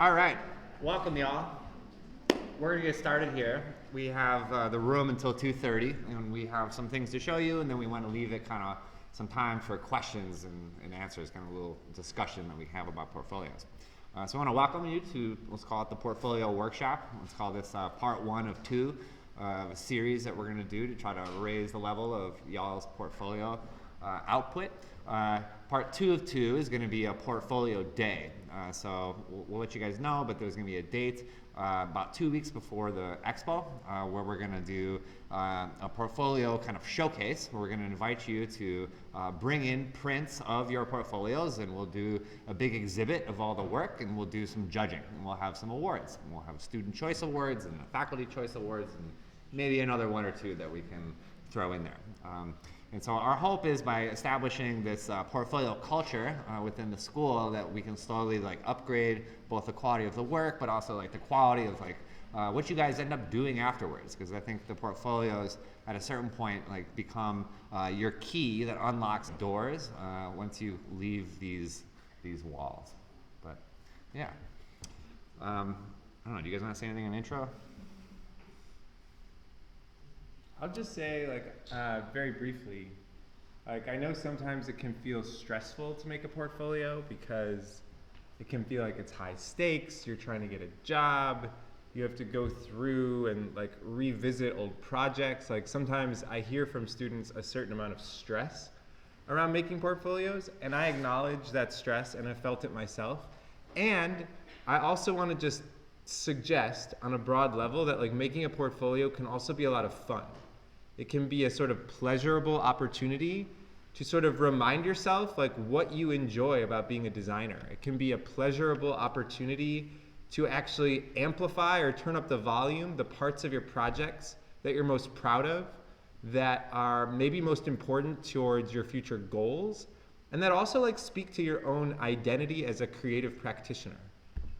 All right, welcome y'all. We're gonna get started here. We have the room until 2:30, and we have some things to show you, and then we want to leave it kind of some time for questions and answers, kind of a little discussion that we have about portfolios. So I want to welcome you to, let's call it the portfolio workshop. Let's call this part one of two of a series that we're going to do to try to raise the level of y'all's portfolio output. Part two of two is going to be a portfolio day. So we'll let you guys know, but there's going to be a date about 2 weeks before the expo where we're going to do a portfolio kind of showcase where we're going to invite you to bring in prints of your portfolios, and we'll do a big exhibit of all the work, and we'll do some judging, and we'll have some awards. And we'll have student choice awards and faculty choice awards and maybe another one or two that we can throw in there. And so our hope is by establishing this portfolio culture within the school that we can slowly upgrade both the quality of the work, but also the quality of what you guys end up doing afterwards. Because I think the portfolios at a certain point become your key that unlocks doors once you leave these walls. But yeah, I don't know. Do you guys want to say anything in intro? I'll just say, very briefly, I know sometimes it can feel stressful to make a portfolio because it can feel like it's high stakes. You're trying to get a job. You have to go through and revisit old projects. Sometimes I hear from students a certain amount of stress around making portfolios, and I acknowledge that stress, and I felt it myself. And I also want to just suggest on a broad level that making a portfolio can also be a lot of fun. It can be a sort of pleasurable opportunity to sort of remind yourself what you enjoy about being a designer. It can be a pleasurable opportunity to actually amplify or turn up the volume, the parts of your projects that you're most proud of, that are maybe most important towards your future goals, and that also speak to your own identity as a creative practitioner.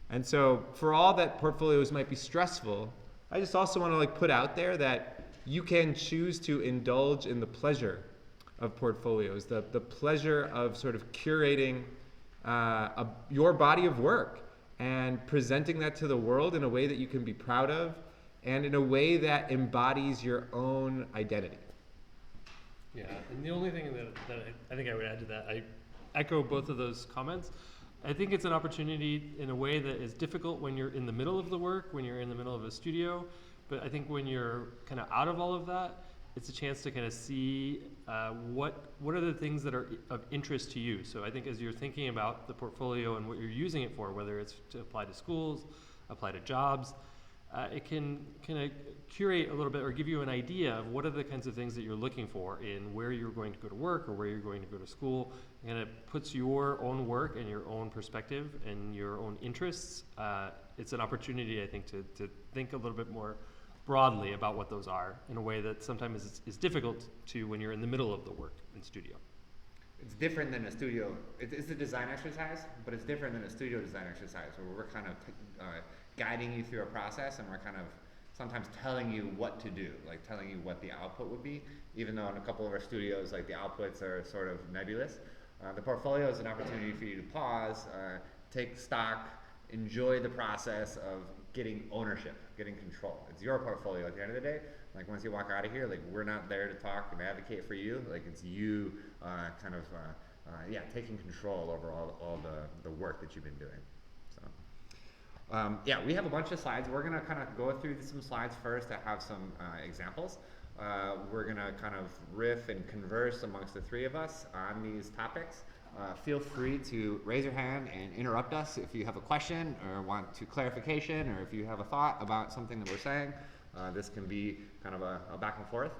And so for all that portfolios might be stressful, I just also want to put out there that you can choose to indulge in the pleasure of portfolios, the pleasure of sort of curating your body of work and presenting that to the world in a way that you can be proud of and in a way that embodies your own identity. Yeah, and the only thing that I think I would add to that, I echo both of those comments. I think it's an opportunity in a way that is difficult when you're in the middle of the work, when you're in the middle of a studio. But I think when you're kind of out of all of that, it's a chance to kind of see what are the things that are of interest to you. So I think as you're thinking about the portfolio and what you're using it for, whether it's to apply to schools, apply to jobs, it can kind of curate a little bit or give you an idea of what are the kinds of things that you're looking for in where you're going to go to work or where you're going to go to school. And it puts your own work and your own perspective and your own interests. It's an opportunity, I think, to think a little bit more broadly about what those are in a way that sometimes is difficult to when you're in the middle of the work in studio. It's different than a studio. It's a design exercise, but it's different than a studio design exercise where we're kind of guiding you through a process, and we're kind of sometimes telling you what to do, telling you what the output would be, even though in a couple of our studios, the outputs are sort of nebulous. The portfolio is an opportunity for you to pause, take stock, enjoy the process of getting ownership, getting control. It's your portfolio at the end of the day. Once you walk out of here, we're not there to talk and advocate for you. It's you taking control over all the work that you've been doing. So we have a bunch of slides. We're gonna kind of go through some slides first to have some examples. We're gonna kind of riff and converse amongst the three of us on these topics. Feel free to raise your hand and interrupt us if you have a question or want to clarification, or if you have a thought about something that we're saying. This can be kind of a back and forth.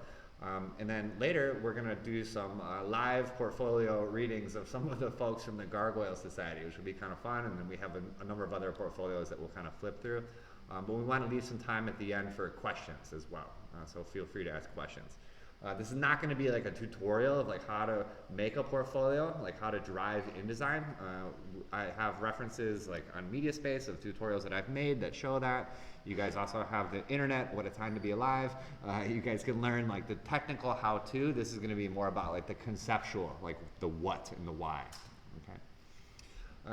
And then later we're going to do some live portfolio readings of some of the folks from the Gargoyle Society, which will be kind of fun. And then we have a number of other portfolios that we'll kind of flip through. But we want to leave some time at the end for questions as well. So feel free to ask questions. This is not going to be a tutorial of how to make a portfolio, how to drive InDesign. I have references on MediaSpace of tutorials that I've made that show that. You guys also have the internet, what a time to be alive. You guys can learn the technical how-to. This is going to be more about the conceptual, the what and the why. Okay.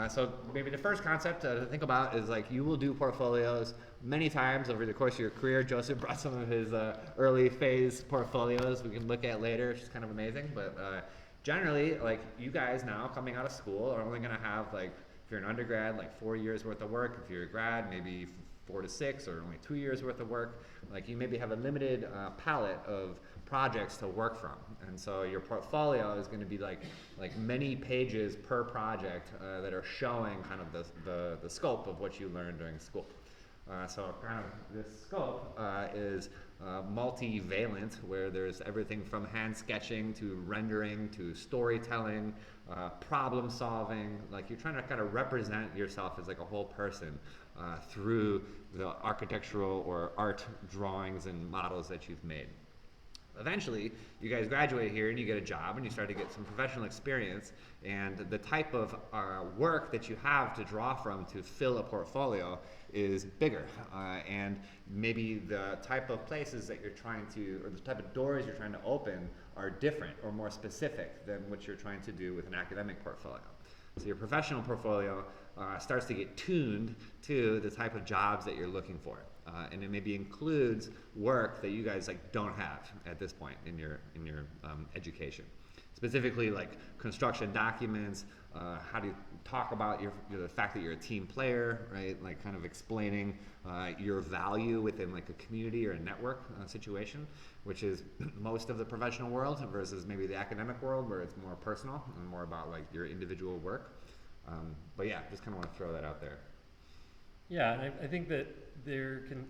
So maybe the first concept to think about is like you will do portfolios many times over the course of your career. Joseph brought some of his early phase portfolios we can look at later, which is kind of amazing. But generally, like you guys now coming out of school are only going to have like, if you're an undergrad, like 4 years worth of work. If you're a grad, maybe 4 to 6 or only 2 years worth of work. Like you maybe have a limited palette of projects to work from, and so your portfolio is going to be like many pages per project that are showing kind of the scope of what you learned during school. So kind of this scope is multivalent, where there's everything from hand sketching to rendering to storytelling, problem solving. Like you're trying to kind of represent yourself as like a whole person through the architectural or art drawings and models that you've made. Eventually, you guys graduate here and you get a job and you start to get some professional experience, and the type of work that you have to draw from to fill a portfolio is bigger, and maybe the type of places that you're trying to, or the type of doors you're trying to open are different or more specific than what you're trying to do with an academic portfolio. So your professional portfolio starts to get tuned to the type of jobs that you're looking for. And it maybe includes work that you guys like don't have at this point in your education. Specifically like construction documents, how do you talk about the fact that you're a team player, right? Like kind of explaining your value within like a community or a network situation, which is most of the professional world versus maybe the academic world where it's more personal and more about like your individual work. But yeah, just kind of want to throw that out there. Yeah, and I think that there can,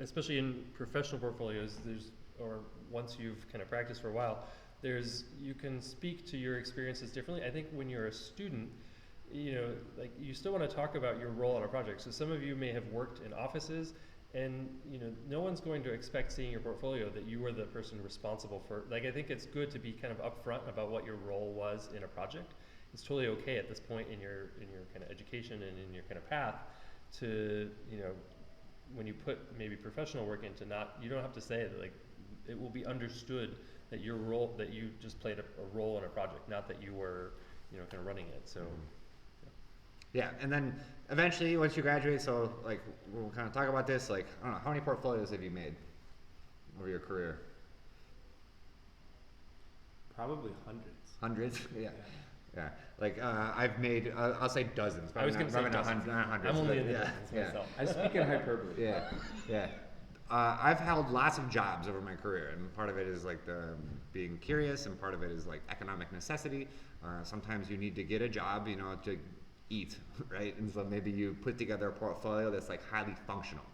especially in professional portfolios, or once you've kind of practiced for a while, you can speak to your experiences differently. I think when you're a student, like you still want to talk about your role on a project. So some of you may have worked in offices, and no one's going to expect seeing your portfolio that you were the person responsible for. Like I think it's good to be kind of upfront about what your role was in a project. It's totally okay at this point in your kind of education and in your kind of path to, when you put maybe professional work into, you don't have to say that, like, it will be understood that your role, that you just played a role in a project, not that you were, kind of running it. So. Yeah, and then eventually once you graduate, so like we'll kind of talk about this, like I don't know, how many portfolios have you made over your career? Probably hundreds. Hundreds? Yeah. Yeah, like I've made, I'll say dozens. I was going to say not hundreds. I'm only in the yeah, dozens myself. I speak in hyperbole. Yeah, yeah. I've held lots of jobs over my career, and part of it is like being curious, and part of it is like economic necessity. Sometimes you need to get a job, to eat, right? And so maybe you put together a portfolio that's like highly functional,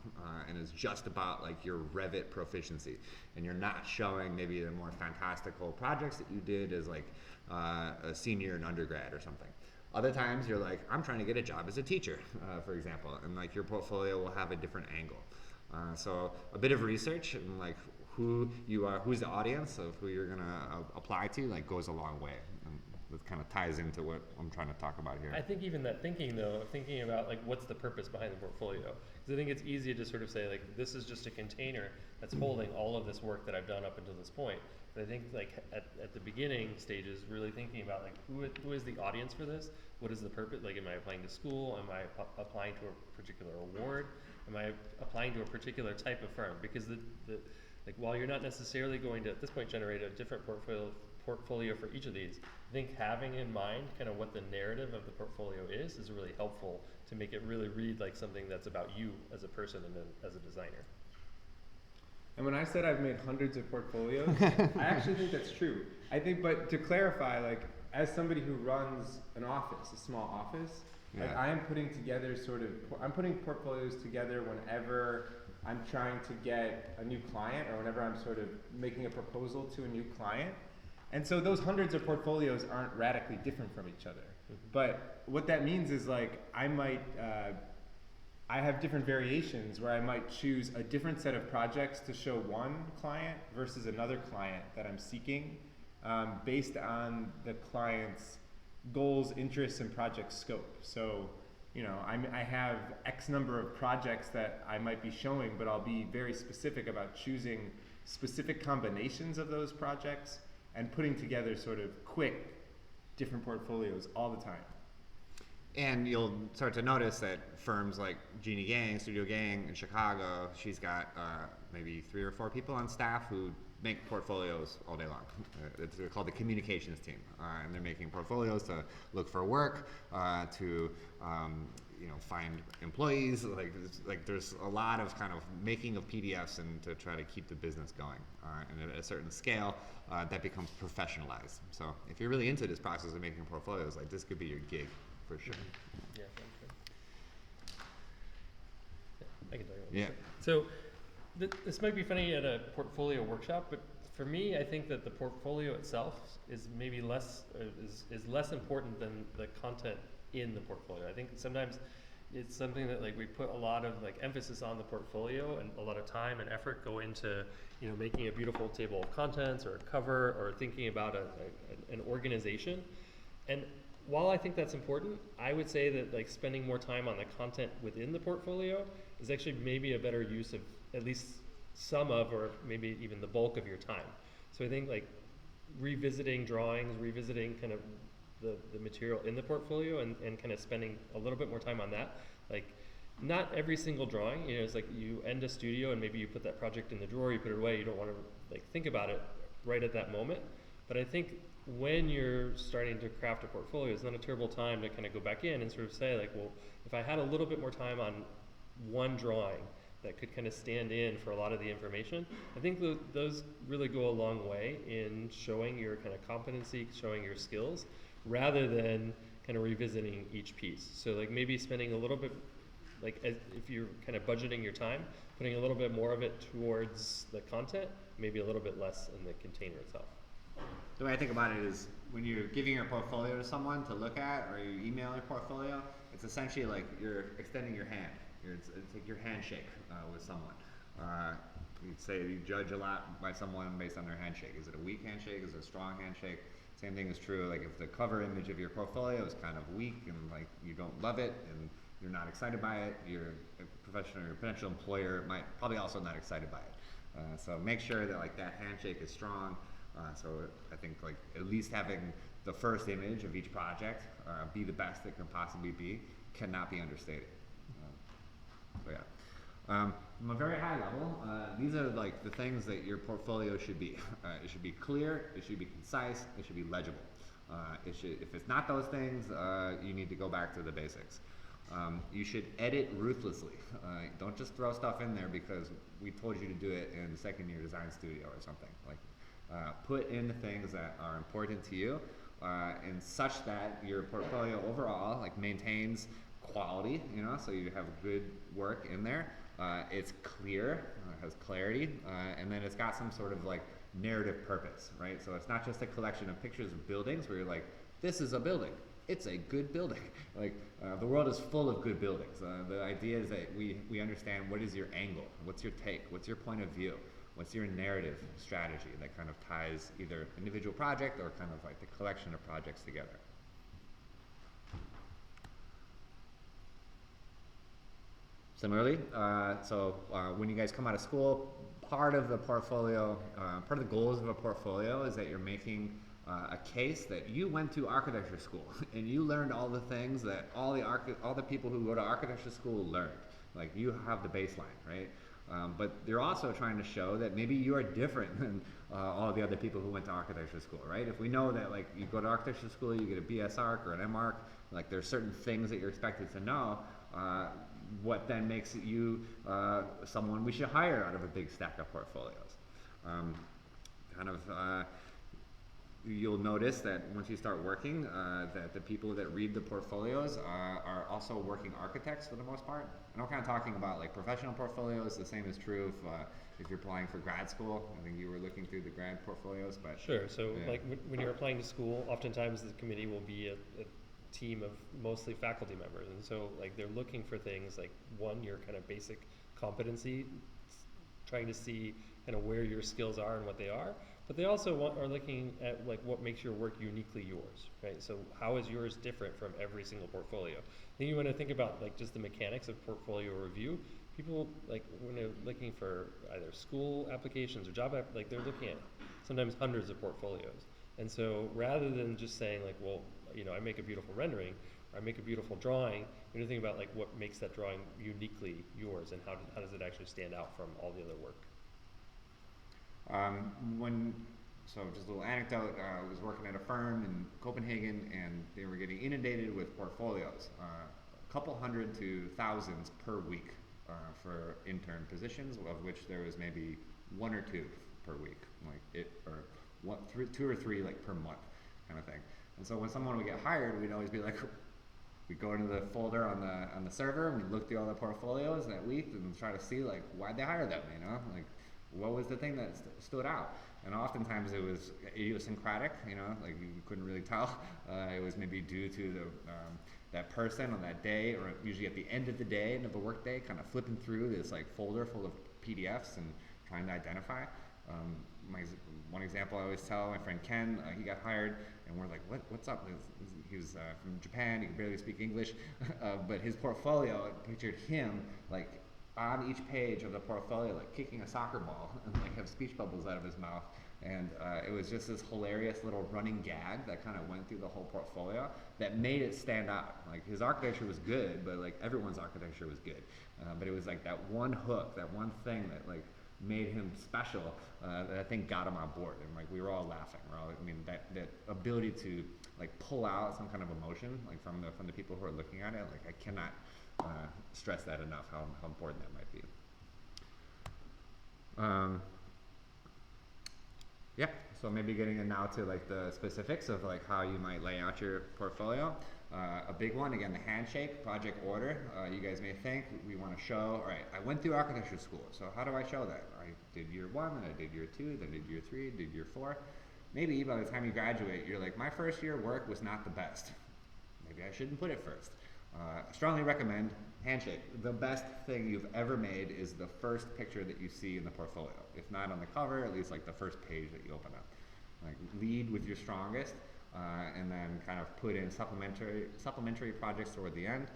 and is just about like your Revit proficiency, and you're not showing maybe the more fantastical projects that you did as like a senior in undergrad or something. Other times you're like, I'm trying to get a job as a teacher, for example, and like your portfolio will have a different angle. So a bit of research and like who you are, who's the audience of who you're gonna apply to, like goes a long way. And that kind of ties into what I'm trying to talk about here. I think even that thinking about like what's the purpose behind the portfolio, because I think it's easy to sort of say like this is just a container that's holding all of this work that I've done up until this point. But I think like at the beginning stages, really thinking about like who is the audience for this? What is the purpose? Like, am I applying to school? Am I applying to a particular award? Am I applying to a particular type of firm? Because like while you're not necessarily going to at this point generate a different portfolio for each of these, I think having in mind kind of what the narrative of the portfolio is really helpful to make it really read like something that's about you as a person and as a designer. And when I said I've made hundreds of portfolios, I actually think that's true. I think, but to clarify, like as somebody who runs an office, a small office, like I am putting together I'm putting portfolios together whenever I'm trying to get a new client or whenever I'm sort of making a proposal to a new client. And so those hundreds of portfolios aren't radically different from each other. But what that means is like I have different variations where I might choose a different set of projects to show one client versus another client that I'm seeking based on the client's goals, interests, and project scope. So, I have X number of projects that I might be showing, but I'll be very specific about choosing specific combinations of those projects and putting together sort of quick different portfolios all the time. And you'll start to notice that firms like Jeannie Gang, Studio Gang in Chicago, she's got maybe 3 or 4 people on staff who make portfolios all day long. It's called the communications team, and they're making portfolios to look for work, to find employees. Like there's a lot of kind of making of PDFs and to try to keep the business going. And at a certain scale, that becomes professionalized. So if you're really into this process of making portfolios, like this could be your gig. For sure. Yeah, for sure. Yeah, I can talk about Yeah. this. So this might be funny at a portfolio workshop, but for me, I think that the portfolio itself is maybe less is less important than the content in the portfolio. I think sometimes it's something that like we put a lot of like emphasis on the portfolio, and a lot of time and effort go into making a beautiful table of contents or a cover or thinking about an organization. And while I think that's important, I would say that like spending more time on the content within the portfolio is actually maybe a better use of at least some of, or maybe even the bulk of your time. So I think like revisiting drawings, revisiting kind of the material in the portfolio and kind of spending a little bit more time on that. Like not every single drawing, it's like you end a studio and maybe you put that project in the drawer, you put it away, you don't want to like think about it right at that moment. But I think when you're starting to craft a portfolio, it's not a terrible time to kind of go back in and sort of say like, well, if I had a little bit more time on one drawing that could kind of stand in for a lot of the information, I think those really go a long way in showing your kind of competency, showing your skills, rather than kind of revisiting each piece. So like maybe spending a little bit, like if you're kind of budgeting your time, putting a little bit more of it towards the content, maybe a little bit less in the container itself. The way I think about it is when you're giving your portfolio to someone to look at, or you email your portfolio, it's essentially like you're extending your hand. It's like your handshake with someone. You'd say you judge a lot by someone based on their handshake. Is it a weak handshake? Is it a strong handshake? Same thing is true. Like if the cover image of your portfolio is kind of weak and like you don't love it and you're not excited by it, your professional or potential employer might probably also not excited by it. So make sure that like that handshake is strong. So I think like at least having the first image of each project be the best it can possibly be cannot be understated. So yeah. From a very high level, these are like the things that your portfolio should be. It should be clear, it should be concise, it should be legible. If it's not those things, you need to go back to the basics. You should edit ruthlessly. Don't just throw stuff in there because we told you to do it in second year design studio or something. Like put in the things that are important to you and such that your portfolio overall like maintains quality, so you have good work in there. It's clear, has clarity, and then it's got some sort of like narrative purpose, right? So it's not just a collection of pictures of buildings where you're like, this is a building. It's a good building. Like the world is full of good buildings. The idea is that we understand what is your angle, what's your take, what's your point of view, what's your narrative strategy that kind of ties either individual project or kind of like the collection of projects together. Similarly, when you guys come out of school, part of the portfolio, part of the goals of a portfolio is that you're making a case that you went to architecture school and you learned all the things that all the people who go to architecture school learned. Like you have the baseline, right? But they're also trying to show that maybe you are different than all the other people who went to architecture school, right? If we know that like you go to architecture school, you get a BS Arch or an M Arch, like there's certain things that you're expected to know. What then makes you someone we should hire out of a big stack of portfolios? You'll notice that once you start working, that the people that read the portfolios are also working architects for the most part. And I'm kind of talking about like professional portfolios. The same is true if you're applying for grad school. I think you were looking through the grad portfolios, but sure. So yeah. like when you're applying to school, oftentimes the committee will be a team of mostly faculty members, and so like they're looking for things like one, your kind of basic competency, trying to see kind of where your skills are and what they are, but they also are looking at like what makes your work uniquely yours, right? So how is yours different from every single portfolio? Then you want to think about like just the mechanics of portfolio review. People like when they're looking for either school applications or job like they're looking at sometimes hundreds of portfolios, and so rather than just saying like, well, I make a beautiful rendering, I make a beautiful drawing, you need to think about like what makes that drawing uniquely yours, and how does it actually stand out from all the other work. So just a little anecdote, I was working at a firm in Copenhagen and they were getting inundated with portfolios, a couple hundred to thousands per week for intern positions, of which there was maybe 1 or 2 per week, two or three like per month kind of thing. And so when someone would get hired, we'd always be like, we'd go into the folder on the server and we'd look through all the portfolios that week and try to see like why'd they hire them, you know, like what was the thing that stood out. And oftentimes it was idiosyncratic, you know, like you couldn't really tell. It was maybe due to that person on that day, or usually at the end of the day, end of the work day, kind of flipping through this like folder full of PDFs and trying to identify. One example I always tell my friend Ken, he got hired and we're like, what's up? He was from Japan, he could barely speak English, but his portfolio pictured him like on each page of the portfolio, like kicking a soccer ball and like have speech bubbles out of his mouth. And it was just this hilarious little running gag that kind of went through the whole portfolio that made it stand out. Like his architecture was good, but like everyone's architecture was good. But it was like that one hook, that one thing that like made him special that I think got him on board. And like we were all laughing. That ability to like pull out some kind of emotion like from the people who are looking at it, like I cannot stress that enough, how important that might be. Yeah, so maybe getting in now to like the specifics of like how you might lay out your portfolio. A big one, again, the handshake, project order. You guys may think we want to show, all right, I went through architecture school, so how do I show that? I did year 1, then I did year 2, then did year 3, did year 4. Maybe by the time you graduate, you're like, my first year work was not the best. Maybe I shouldn't put it first. I strongly recommend handshake. The best thing you've ever made is the first picture that you see in the portfolio. If not on the cover, at least like the first page that you open up. Like lead with your strongest, and then kind of put in supplementary projects toward the end.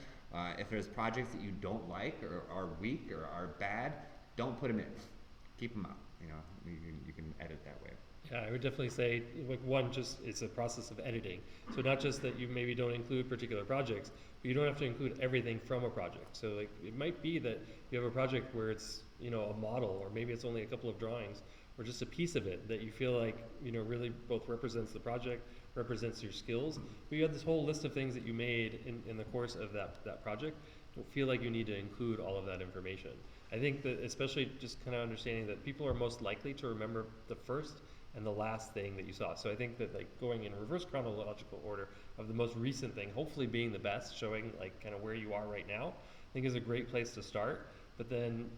If there's projects that you don't like or are weak or are bad, don't put them in. Keep them out. You know, you can edit that way. Yeah, I would definitely say, like, one, just it's a process of editing. So not just that you maybe don't include particular projects, but you don't have to include everything from a project. So like it might be that you have a project where it's, you know, a model, or maybe it's only a couple of drawings, or just a piece of it that you feel like, you know, really both represents the project, represents your skills. But you have this whole list of things that you made in the course of that project. Don't feel like you need to include all of that information. I think that especially just kind of understanding that people are most likely to remember the first and the last thing that you saw. So I think that like going in reverse chronological order of the most recent thing, hopefully being the best, showing like kind of where you are right now, I think is a great place to start. But then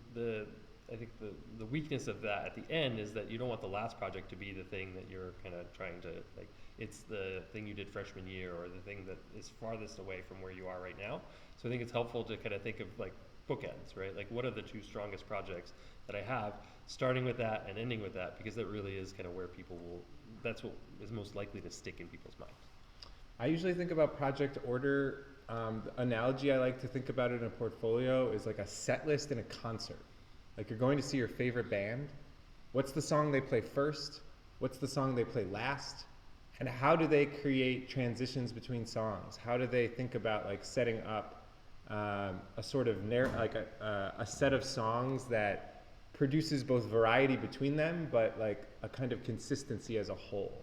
I think the weakness of that at the end is that you don't want the last project to be the thing that you're kind of trying to, like, it's the thing you did freshman year or the thing that is farthest away from where you are right now. So I think it's helpful to kind of think of like bookends, right? Like what are the 2 strongest projects that I have, starting with that and ending with that, because that really is kind of where people will, that's what is most likely to stick in people's minds. I usually think about project order. The analogy I like to think about it in a portfolio is like a set list in a concert. Like you're going to see your favorite band. What's the song they play first? What's the song they play last? And how do they create transitions between songs? How do they think about like setting up a sort of a set of songs that produces both variety between them, but like a kind of consistency as a whole?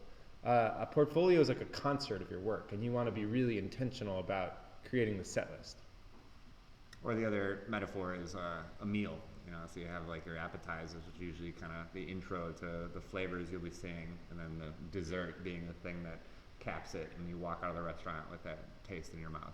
A portfolio is like a concert of your work, and you want to be really intentional about creating the set list. Or the other metaphor is a meal. You know, so you have like your appetizers, which is usually kind of the intro to the flavors you'll be seeing, and then the dessert being the thing that caps it, and you walk out of the restaurant with that taste in your mouth.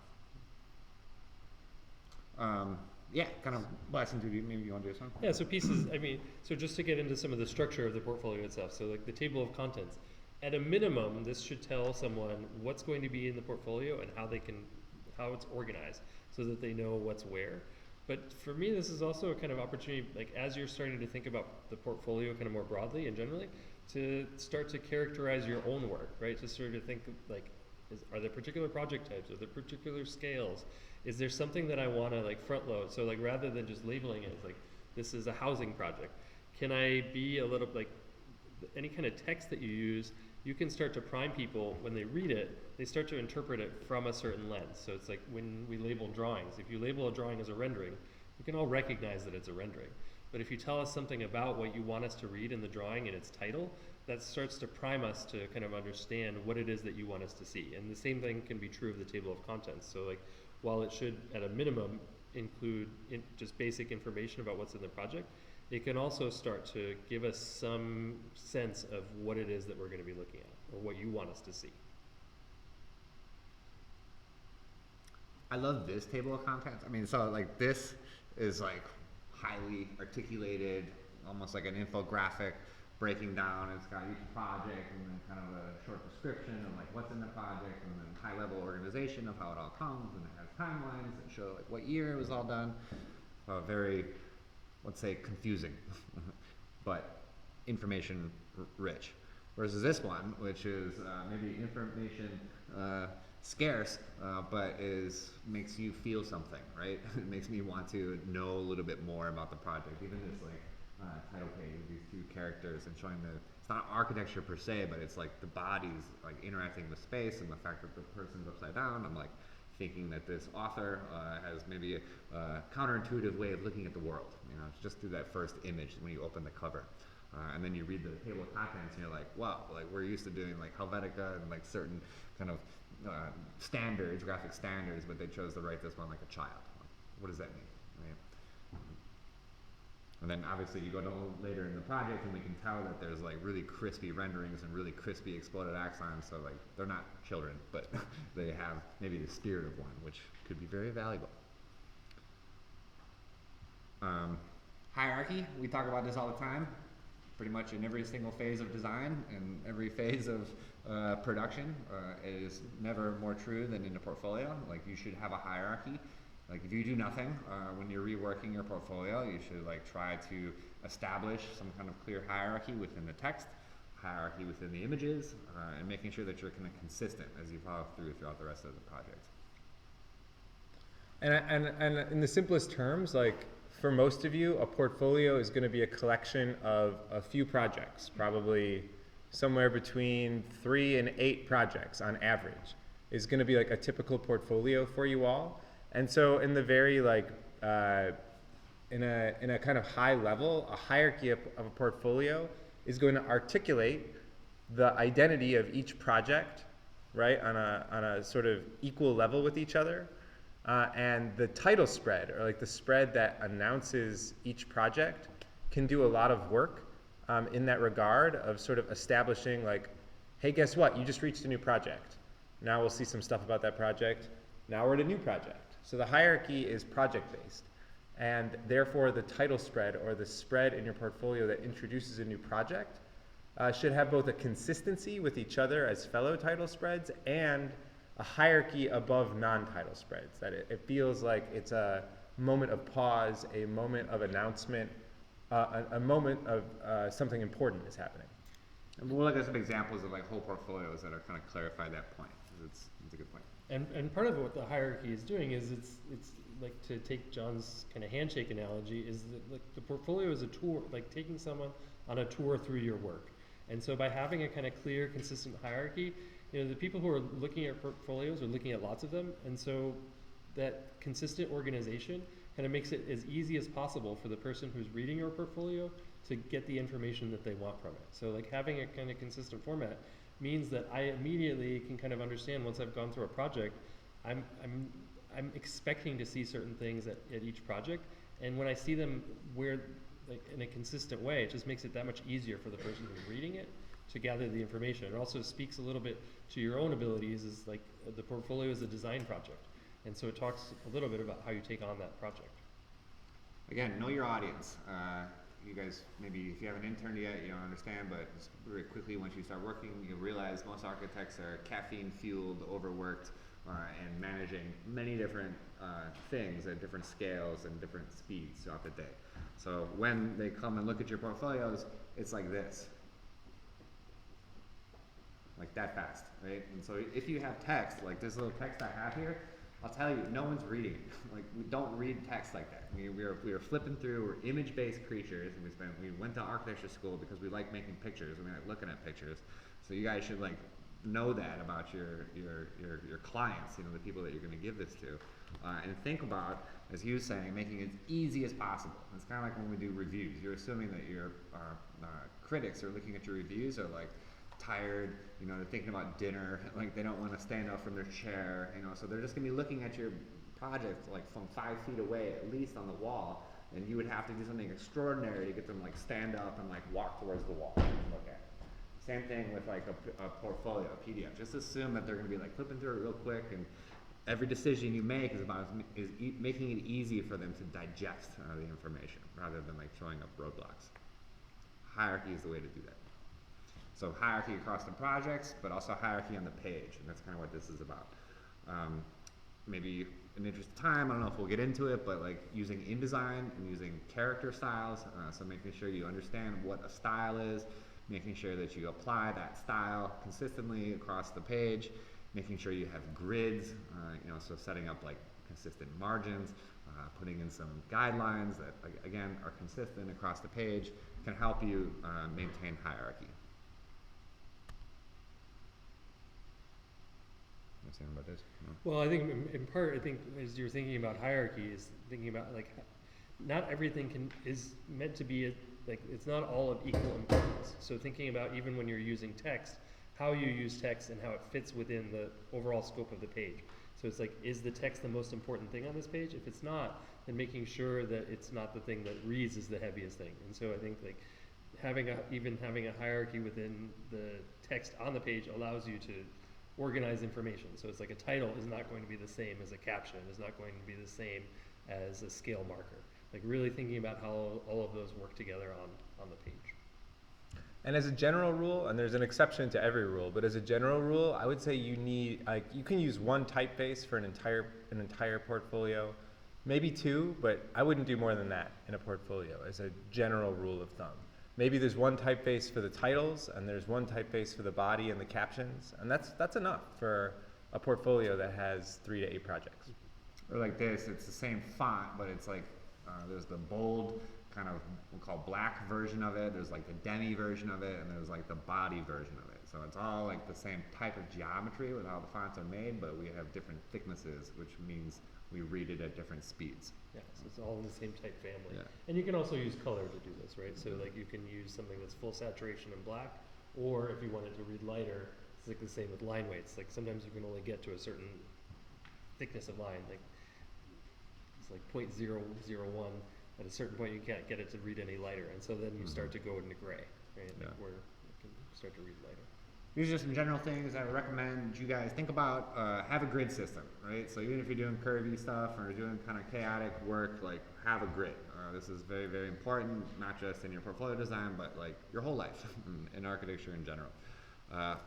Yeah, kind of blasting through. Maybe you want to do something? Yeah, so pieces, I mean, so just to get into some of the structure of the portfolio itself, so like the table of contents, at a minimum, this should tell someone what's going to be in the portfolio and how it's organized, so that they know what's where. But for me, this is also a kind of opportunity, like as you're starting to think about the portfolio kind of more broadly and generally, to start to characterize your own work, right? To sort of think of, like, are there particular project types? Are there particular scales? Is there something that I want to like front load? So like rather than just labeling it as like, this is a housing project, can I be a little like, any kind of text that you use, you can start to prime people when they read it, they start to interpret it from a certain lens. So it's like when we label drawings, if you label a drawing as a rendering, we can all recognize that it's a rendering. But if you tell us something about what you want us to read in the drawing and its title, that starts to prime us to kind of understand what it is that you want us to see. And the same thing can be true of the table of contents. So like, while it should, at a minimum, include just basic information about what's in the project, it can also start to give us some sense of what it is that we're going to be looking at, or what you want us to see. I love this table of contents. I mean, so like this is like highly articulated, almost like an infographic breaking down. It's got each project and then kind of a short description of like what's in the project, and then high level organization of how it all comes, and it has timelines that show like what year it was all done. Very, let's say, confusing, but information rich. Versus this one, which is maybe information scarce, but makes you feel something, right? It makes me want to know a little bit more about the project. Even this like title page with these two characters and showing it's not architecture per se, but it's like the bodies like interacting with space, and the fact that the person's upside down. I'm like thinking that this author has maybe a counterintuitive way of looking at the world. You know, it's just through that first image when you open the cover. And then you read the table of contents and you're like, wow, like we're used to doing like Helvetica and like certain kind of standards, graphic standards, but they chose to write this one like a child. What does that mean? Right? And then obviously you go to later in the project and we can tell that there's like really crispy renderings and really crispy exploded axons. So like they're not children, but they have maybe the spirit of one, which could be very valuable. Hierarchy, we talk about this all the time, pretty much in every single phase of design and every phase of production. It is never more true than in a portfolio. Like you should have a hierarchy. Like if you do nothing when you're reworking your portfolio, you should like try to establish some kind of clear hierarchy within the text, hierarchy within the images, and making sure that you're kind of consistent as you follow throughout the rest of the project. And in the simplest terms, like for most of you, a portfolio is going to be a collection of a few projects, probably somewhere between 3 and 8 projects on average is going to be like a typical portfolio for you all. And so in the very like, in a kind of high level, a hierarchy of a portfolio is going to articulate the identity of each project, right, on a sort of equal level with each other. And the title spread, or like the spread that announces each project, can do a lot of work in that regard of sort of establishing like, hey, guess what? You just reached a new project. Now we'll see some stuff about that project. Now we're at a new project. So the hierarchy is project-based. And therefore, the title spread, or the spread in your portfolio that introduces a new project, should have both a consistency with each other as fellow title spreads and a hierarchy above non-title spreads, that it feels like it's a moment of pause, a moment of announcement, a moment of something important is happening. And we'll look at some examples of like whole portfolios that are kind of clarify that point. It's a good point. And part of what the hierarchy is doing is it's like, to take John's kind of handshake analogy, is that like the portfolio is a tour, like taking someone on a tour through your work. And so by having a kind of clear, consistent hierarchy, you know, the people who are looking at portfolios are looking at lots of them, and so that consistent organization kind of makes it as easy as possible for the person who's reading your portfolio to get the information that they want from it. So like having a kind of consistent format means that I immediately can kind of understand, once I've gone through a project, I'm expecting to see certain things at each project, and when I see them where like in a consistent way, it just makes it that much easier for the person who's reading it to gather the information. It also speaks a little bit to your own abilities, as like the portfolio is a design project, and so it talks a little bit about how you take on that project. Again, know your audience. You guys, maybe if you haven't interned yet, you don't understand, but just very quickly, once you start working, you'll realize most architects are caffeine-fueled, overworked, and managing many different things at different scales and different speeds throughout the day. So when they come and look at your portfolios, it's like this. Like that fast, right? And so if you have text, like this little text I have here, I'll tell you, no one's reading it. Like, we don't read text like that. We were flipping through, we're image-based creatures, and we went to architecture school because we like making pictures, and we like looking at pictures. So you guys should like know that about your clients, you know, the people that you're going to give this to. And think about, as you were saying, making it as easy as possible. It's kind of like when we do reviews. You're assuming that your critics are looking at your reviews are like tired, you know, they're thinking about dinner, like they don't want to stand up from their chair, you know, so they're just going to be looking at your project like from 5 feet away, at least on the wall, and you would have to do something extraordinary to get them like stand up and like walk towards the wall and look at it. Same thing with like a portfolio, a PDF. Just assume that they're going to be like flipping through it real quick, and every decision you make is about making it easy for them to digest the information rather than like throwing up roadblocks. Hierarchy is the way to do that. So hierarchy across the projects, but also hierarchy on the page, and that's kind of what this is about. Maybe in the interest of time, I don't know if we'll get into it, but like using InDesign and using character styles, so making sure you understand what a style is, making sure that you apply that style consistently across the page, making sure you have grids, you know, so setting up like consistent margins, putting in some guidelines that, again, are consistent across the page, can help you maintain hierarchy. Saying about this? No. Well, I think in part, I think as you're thinking about hierarchy, is thinking about like, not everything is meant to be like, it's not all of equal importance. So thinking about even when you're using text, how you use text and how it fits within the overall scope of the page. So it's like, is the text the most important thing on this page? If it's not, then making sure that it's not the thing that reads is the heaviest thing. And so I think like even having a hierarchy within the text on the page allows you to organize information. So it's like a title is not going to be the same as a caption, is not going to be the same as a scale marker. Like really thinking about how all of those work together on the page. And as a general rule, and there's an exception to every rule, but as a general rule, I would say you need, like, you can use one typeface for an entire portfolio, maybe two, but I wouldn't do more than that in a portfolio as a general rule of thumb. Maybe there's one typeface for the titles, and there's one typeface for the body and the captions, and that's enough for a portfolio that has 3 to 8 projects. Or like this, it's the same font, but it's like, there's the bold, kind of, we'll call black version of it, there's like the demi version of it, and there's like the body version of it. So it's all like the same type of geometry with how the fonts are made, but we have different thicknesses, which means we read it at different speeds. Yeah, so it's all in the same type family. Yeah. And you can also use color to do this, right? So like you can use something that's full saturation in black, or if you wanted to read lighter, it's like the same with line weights. Like sometimes you can only get to a certain thickness of line, like it's like 0.001. At a certain point you can't get it to read any lighter, and so then you start to go into gray, right? Like where it can start to read lighter. These are some general things I would recommend you guys think about. Have a grid system, right? So even if you're doing curvy stuff or doing kind of chaotic work, like have a grid. This is very, very important, not just in your portfolio design, but like your whole life in architecture in general.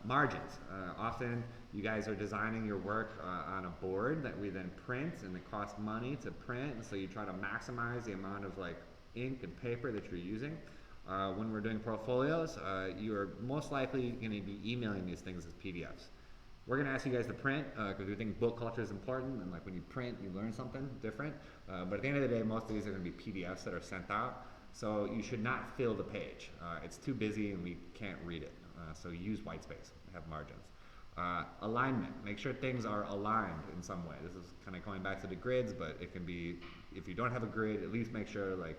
Margins. Often you guys are designing your work on a board that we then print, and it costs money to print, and so you try to maximize the amount of like ink and paper that you're using. When we're doing portfolios, you are most likely going to be emailing these things as PDFs. We're going to ask you guys to print because we think book culture is important, and like when you print, you learn something different. But at the end of the day, most of these are going to be PDFs that are sent out. So you should not fill the page. It's too busy and we can't read it. So use white space, have margins. Alignment, make sure things are aligned in some way. This is kind of going back to the grids, but it can be, if you don't have a grid, at least make sure like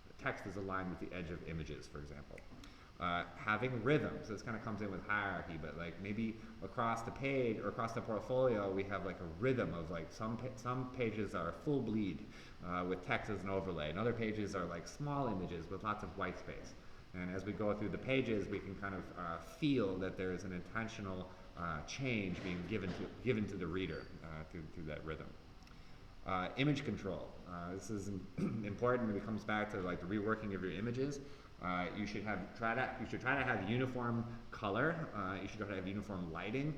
the text is aligned with the edge of images, for example. Having rhythms, this kind of comes in with hierarchy, but like maybe across the page or across the portfolio, we have like a rhythm of like some pages are full bleed with text as an overlay, and other pages are like small images with lots of white space. And as we go through the pages, we can kind of feel that there is an intentional change being given to the reader through that rhythm. Image control. This is important when it comes back to like the reworking of your images. You should try to have uniform color. You should try to have uniform lighting,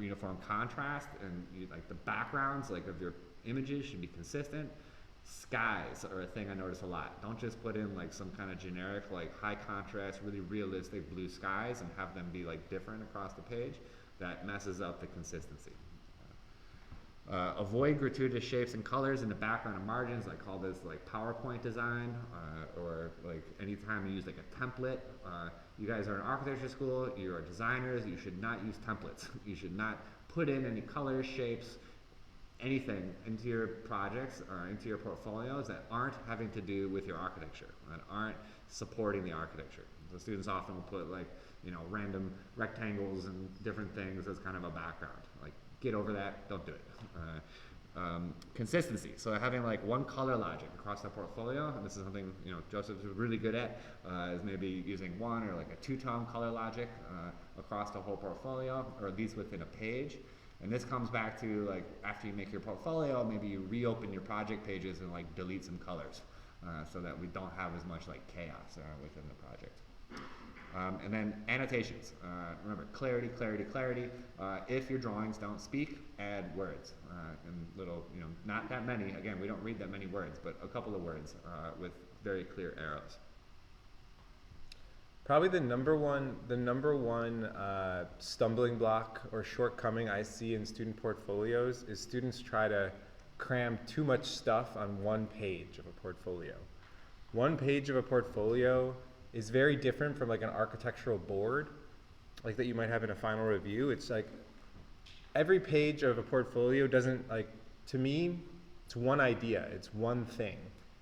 uniform contrast, and like the backgrounds like of your images should be consistent. Skies are a thing I notice a lot. Don't just put in like some kind of generic like high contrast, really realistic blue skies and have them be like different across the page. That messes up the consistency. Avoid gratuitous shapes and colors in the background and margins. I call this like PowerPoint design, or like anytime you use like a template. You guys are in architecture school, you are designers, you should not use templates. You should not put in any colors, shapes, anything into your projects or into your portfolios that aren't having to do with your architecture, that aren't supporting the architecture. The students often will put like, you know, random rectangles and different things as kind of a background. Like, get over that, don't do it. Consistency, so having like one color logic across the portfolio, and this is something, you know, Joseph's really good at, is maybe using one or like a two-tone color logic across the whole portfolio, or at least within a page. And this comes back to like after you make your portfolio, maybe you reopen your project pages and like delete some colors so that we don't have as much like chaos within the project. And then annotations. Remember, clarity, clarity, clarity. If your drawings don't speak, add words. And little, you know, not that many. Again, we don't read that many words, but a couple of words with very clear arrows. Probably the number one stumbling block or shortcoming I see in student portfolios is students try to cram too much stuff on one page of a portfolio. One page of a portfolio is very different from like an architectural board, like that you might have in a final review. It's like every page of a portfolio doesn't, like, to me, it's one idea, it's one thing.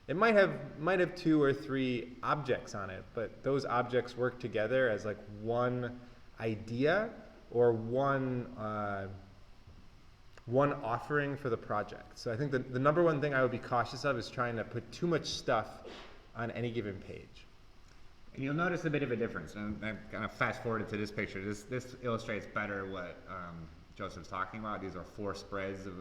It might have 2 or 3 objects on it, but those objects work together as like one idea or one offering for the project. So I think the number one thing I would be cautious of is trying to put too much stuff on any given page. And you'll notice a bit of a difference, and I've kind of fast forwarded to this picture. This illustrates better what Joseph's talking about. These are 4 spreads of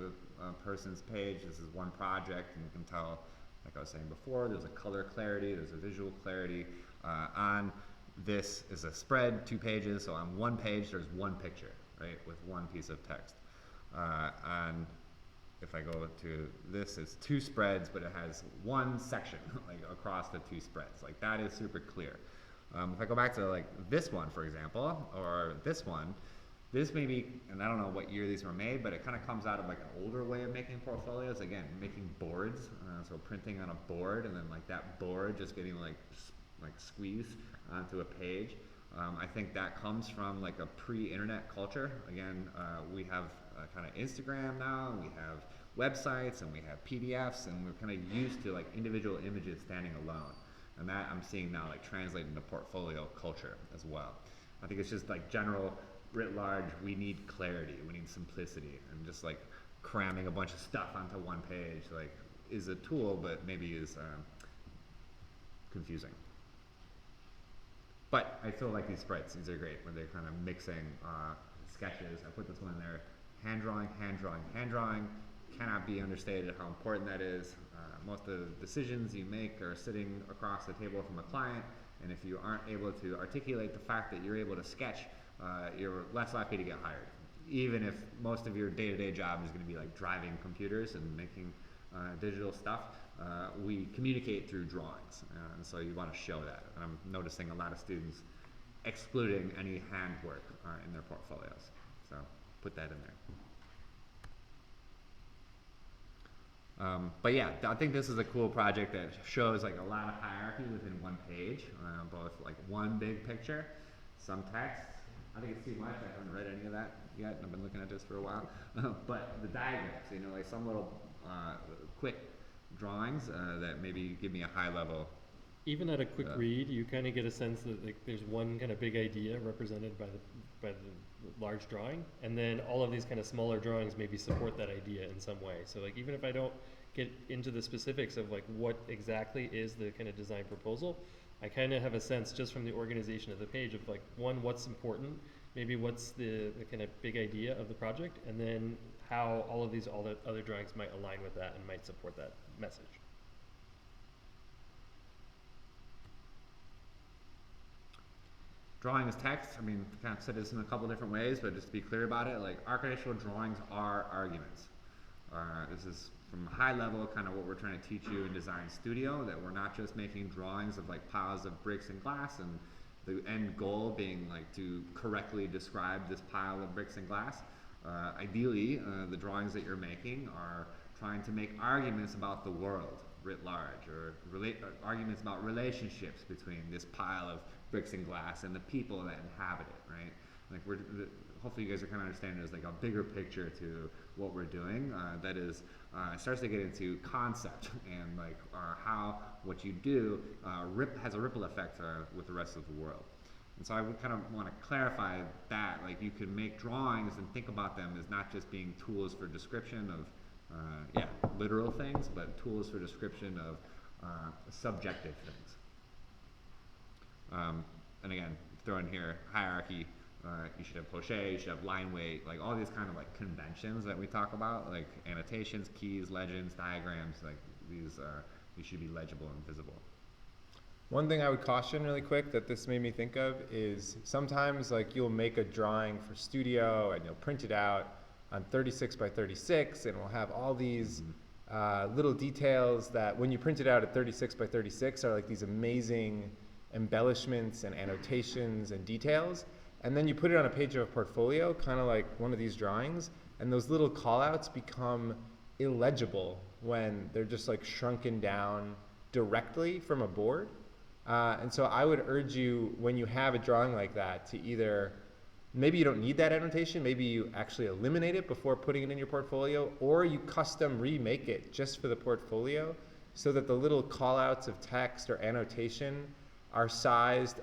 a person's page. This is one project, and you can tell, like I was saying before, there's a color clarity, there's a visual clarity. On this is a spread, 2 pages, so on one page there's one picture, right, with one piece of text. On if I go to this, it's 2 spreads, but it has one section like across the 2 spreads. Like, that is super clear. If I go back to like this one, for example, or this one, this maybe, and I don't know what year these were made, but it kind of comes out of like an older way of making portfolios. Again, making boards, so printing on a board, and then like that board just getting like squeezed onto a page. I think that comes from like a pre-internet culture. Again, we have kind of Instagram now, and we have websites, and we have PDFs, and we're kind of used to like individual images standing alone. And that I'm seeing now like translate into portfolio culture as well. I think it's just like general, writ large, we need clarity, we need simplicity, and just like cramming a bunch of stuff onto one page like is a tool, but maybe is confusing. But I still like these spreads. These are great when they're kind of mixing sketches. I put this one in there. Hand drawing, hand drawing, hand drawing. Cannot be understated how important that is. Most of the decisions you make are sitting across the table from a client, and if you aren't able to articulate the fact that you're able to sketch, you're less likely to get hired. Even if most of your day-to-day job is going to be like driving computers and making digital stuff, we communicate through drawings, and so you want to show that. And I'm noticing a lot of students excluding any handwork in their portfolios, so put that in there. But yeah, I think this is a cool project that shows like a lot of hierarchy within one page, both like one big picture, some text. I think it's too much. I haven't read any of that yet. I've been looking at this for a while. But the diagrams, you know, like some little quick drawings that maybe give me a high level. Even at a quick read, you kind of get a sense that like there's one kind of big idea represented by the large drawing, and then all of these kind of smaller drawings maybe support that idea in some way. So like even if I don't get into the specifics of like what exactly is the kind of design proposal, I kind of have a sense just from the organization of the page of like, one, what's important, maybe what's the kind of big idea of the project, and then how all of these other drawings might align with that and might support that message. Drawing is text. I mean, kind of said this in a couple different ways, but just to be clear about it, like architectural drawings are arguments. This is from high level kind of what we're trying to teach you in Design Studio, that we're not just making drawings of like piles of bricks and glass and the end goal being like to correctly describe this pile of bricks and glass. Ideally, the drawings that you're making are trying to make arguments about the world writ large, or arguments about relationships between this pile of bricks and glass and the people that inhabit it, right? Like hopefully you guys are kind of understanding there's like a bigger picture to what we're doing that is starts to get into concept and like how what you do has a ripple effect with the rest of the world. And so I would kind of want to clarify that, like you can make drawings and think about them as not just being tools for description of literal things, but tools for description of subjective things. And again, throw in here hierarchy. You should have poche, you should have line weight, like all these kind of like conventions that we talk about, like annotations, keys, legends, diagrams, like these should be legible and visible. One thing I would caution really quick that this made me think of is sometimes like you'll make a drawing for studio and you'll print it out on 36 by 36 and we'll have all these little details that when you print it out at 36 by 36 are like these amazing embellishments and annotations and details. And then you put it on a page of a portfolio, kind of like one of these drawings, and those little callouts become illegible when they're just like shrunken down directly from a board. And so I would urge you, when you have a drawing like that, to either, maybe you don't need that annotation, maybe you actually eliminate it before putting it in your portfolio, or you custom remake it just for the portfolio so that the little callouts of text or annotation are sized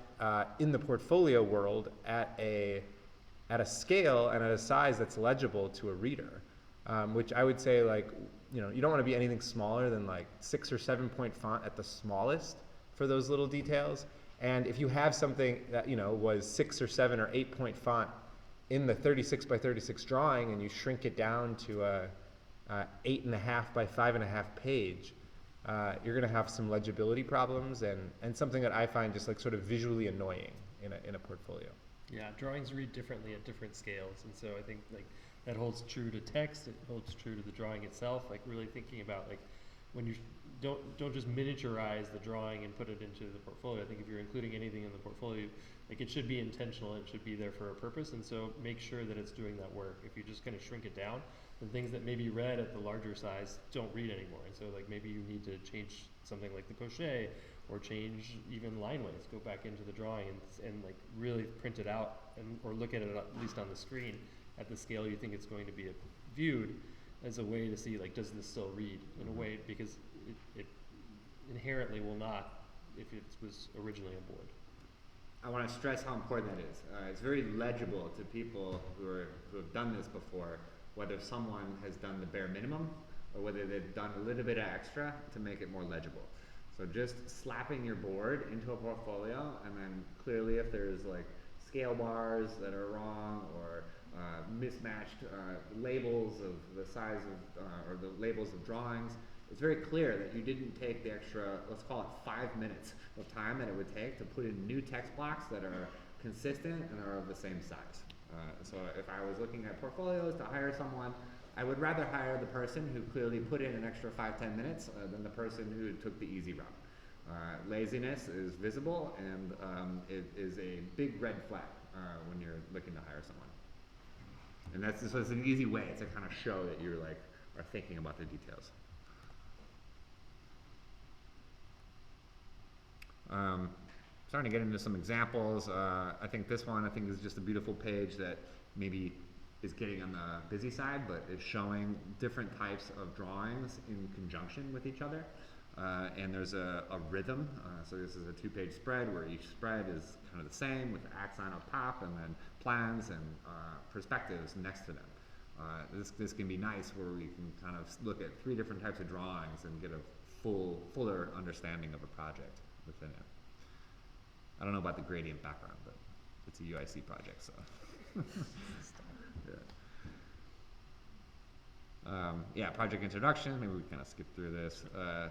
in the portfolio world at a scale and at a size that's legible to a reader, which I would say, like, you know, you don't want to be anything smaller than like 6 or 7 point font at the smallest for those little details. And if you have something that, you know, was 6 or 7 or 8 point font in the 36 by 36 drawing and you shrink it down to a 8.5 by 5.5 page, you're going to have some legibility problems and something that I find just like sort of visually annoying in a portfolio. Yeah, drawings read differently at different scales, and so I think like that holds true to text. It holds true to the drawing itself. Like really thinking about like when you don't just miniaturize the drawing and put it into the portfolio. I think if you're including anything in the portfolio, like it should be intentional. It should be there for a purpose, and so make sure that it's doing that work. If you just kind of shrink it down, the things that maybe read at the larger size don't read anymore, and so like maybe you need to change something like the poche or change even line weights, go back into the drawing and like really print it out or look at it at least on the screen at the scale you think it's going to be viewed as a way to see like does this still read in a way, because it inherently will not if it was originally a board. I want to stress how important that is. It's very legible to people who have done this before, whether someone has done the bare minimum or whether they've done a little bit of extra to make it more legible. So just slapping your board into a portfolio, and then clearly if there's like scale bars that are wrong or mismatched labels of the size of or the labels of drawings, it's very clear that you didn't take the extra, let's call it 5 minutes of time that it would take to put in new text blocks that are consistent and are of the same size. So if I was looking at portfolios to hire someone, I would rather hire the person who clearly put in an extra 5-10 minutes than the person who took the easy route. Laziness is visible, and it is a big red flag when you're looking to hire someone. And so it's an easy way to kind of show that you're like are thinking about the details. Starting to get into some examples. I think this one is just a beautiful page that maybe is getting on the busy side, but it's showing different types of drawings in conjunction with each other. And there's a rhythm. So this is a 2-page spread where each spread is kind of the same with the accent up top and then plans and perspectives next to them. This can be nice where we can kind of look at 3 different types of drawings and get a fuller understanding of a project within it. I don't know about the gradient background, but it's a UIC project, so. Yeah, project introduction, maybe we kind of skip through this.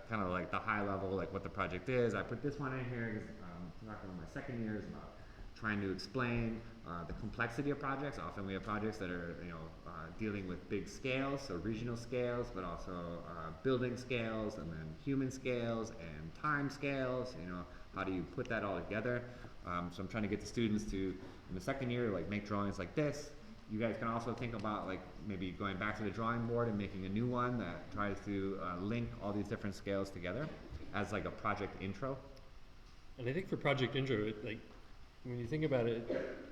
Kind of like the high level, like what the project is. I put this one in here because I'm talking about my second years about trying to explain the complexity of projects. Often we have projects that are, dealing with big scales, so regional scales, but also building scales and then human scales and time scales. How do you put that all together? So I'm trying to get the students to, in the second year, like make drawings like this. You guys can also think about like maybe going back to the drawing board and making a new one that tries to link all these different scales together as like a project intro. And I think for project intro, like when you think about it,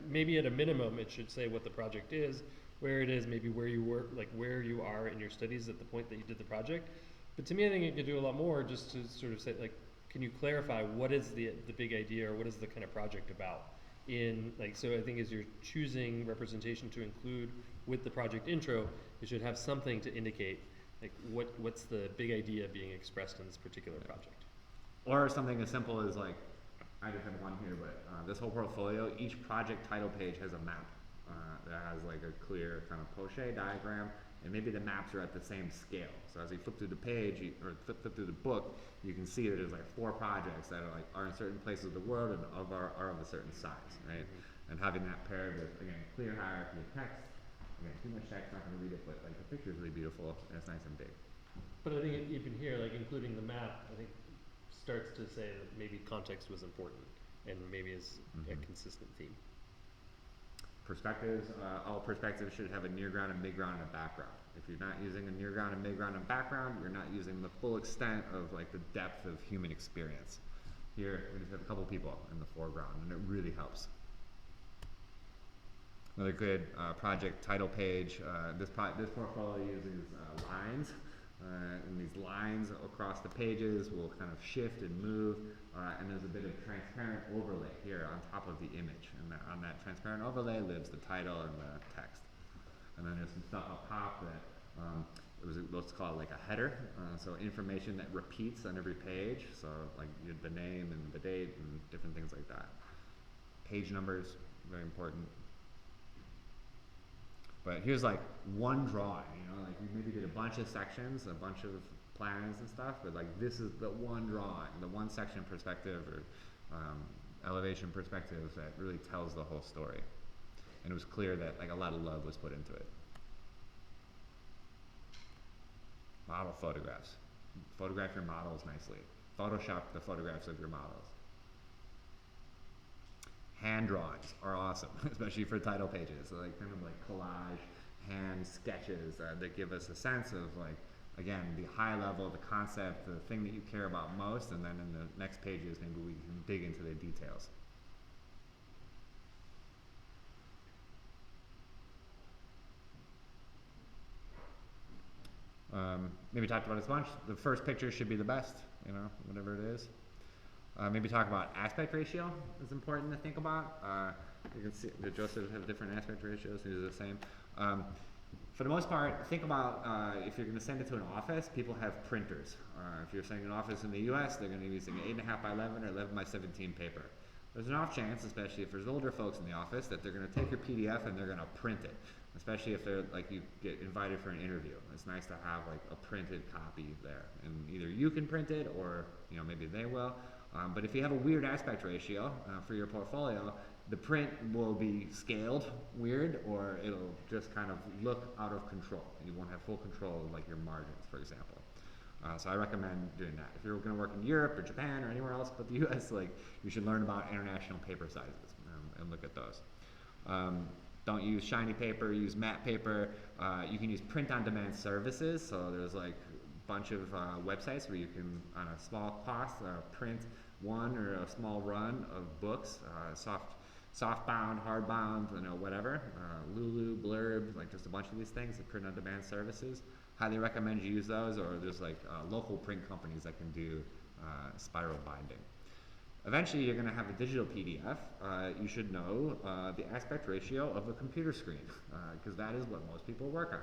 maybe at a minimum, it should say what the project is, where it is, maybe where you were, like where you are in your studies at the point that you did the project. But to me, I think it could do a lot more just to sort of say, like, can you clarify what is the big idea or what is the kind of project about? In like, so I think as you're choosing representation to include with the project intro, you should have something to indicate like what's the big idea being expressed in this particular project. Or something as simple as like, I just have one here, but this whole portfolio, each project title page has a map that has like a clear kind of poche diagram, and maybe the maps are at the same scale. So as you flip through the page, or flip through the book, you can see that there's like 4 projects that are in certain places of the world and are of a certain size, right? And having that paired with, again, clear hierarchy of text. Again, too much text, not going to read it, but like the picture is really beautiful and it's nice and big. But I think even here, like including the map, I think starts to say that maybe context was important and maybe is a consistent theme. Perspectives, all perspectives should have a near ground, a mid ground, and a background. If you're not using a near ground, a mid ground, and background, you're not using the full extent of like the depth of human experience. Here, we just have a couple people in the foreground, and it really helps. Another good project title page. This portfolio uses lines, and these lines across the pages will kind of shift and move, and there's a bit of transparent overlay here on top of the image, and on that transparent overlay lives the title and the text. And then there's some stuff up top that let's call it like a header, so information that repeats on every page, so like the name and the date and different things like that. Page numbers, very important. But here's like one drawing, like we maybe did a bunch of sections, a bunch of plans and stuff, but like this is the one drawing, the one section perspective or elevation perspective that really tells the whole story. And it was clear that like a lot of love was put into it. Model photographs. Photograph your models nicely. Photoshop the photographs of your models. Hand drawings are awesome, especially for title pages. So like kind of like collage, hand sketches that give us a sense of like, again, the high level, the concept, the thing that you care about most, and then in the next pages maybe we can dig into the details. Maybe talked about this a bunch. The first picture should be the best, whatever it is. Maybe talk about aspect ratio is important to think about. You can see that Joseph have different aspect ratios. These are the same. For the most part, think about if you're going to send it to an office, people have printers. If you're sending an office in the US, they're going to be using 8.5 by 11 or 11 by 17 paper. There's an off chance, especially if there's older folks in the office, that they're going to take your PDF and they're going to print it. Especially if they're like you get invited for an interview. It's nice to have like a printed copy there, and either you can print it or maybe they will. But if you have a weird aspect ratio for your portfolio, the print will be scaled weird, or it'll just kind of look out of control. You won't have full control of like your margins, for example. So I recommend doing that. If you're going to work in Europe or Japan or anywhere else but the U.S., like you should learn about international paper sizes and look at those. Don't use shiny paper, use matte paper. You can use print-on-demand services. So there's like a bunch of websites where you can, on a small cost, print one or a small run of books, soft-bound, hard-bound, whatever. Lulu, Blurb, like just a bunch of these things, the print-on-demand services. Highly recommend you use those, or there's like local print companies that can do spiral binding. Eventually, you're going to have a digital PDF. You should know the aspect ratio of a computer screen, because that is what most people work on.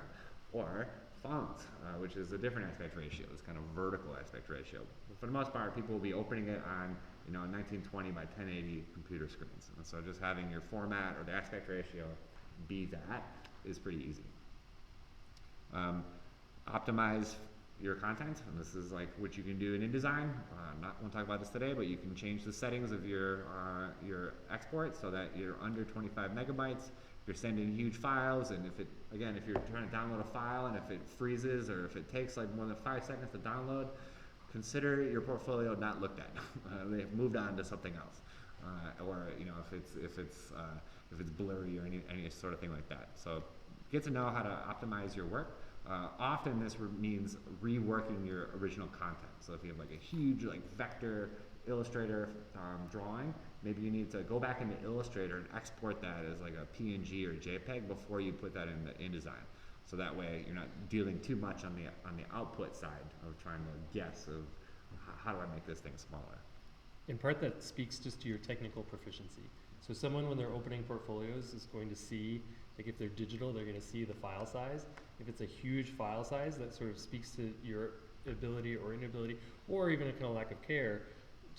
Or font, which is a different aspect ratio. It's kind of vertical aspect ratio. But for the most part, people will be opening it on a 1920 by 1080 computer screens. And so just having your format or the aspect ratio be that is pretty easy. Optimize your content, and this is like what you can do in InDesign. Won't talk about this today, but you can change the settings of your export so that you're under 25 megabytes. If you're sending huge files, and if you're trying to download a file and if it freezes or if it takes like more than 5 seconds to download, consider your portfolio not looked at. They've moved on to something else. or you know if it's blurry or any sort of thing like that. So get to know how to optimize your work. Often this means reworking your original content. So if you have like a huge like vector Illustrator drawing, maybe you need to go back into Illustrator and export that as like a PNG or JPEG before you put that in the InDesign. So that way you're not dealing too much on the output side of trying to guess of how do I make this thing smaller. In part, that speaks just to your technical proficiency. So someone, when they're opening portfolios, is going to see, like if they're digital, they're going to see the file size. If it's a huge file size, that sort of speaks to your ability or inability, or even a kind of lack of care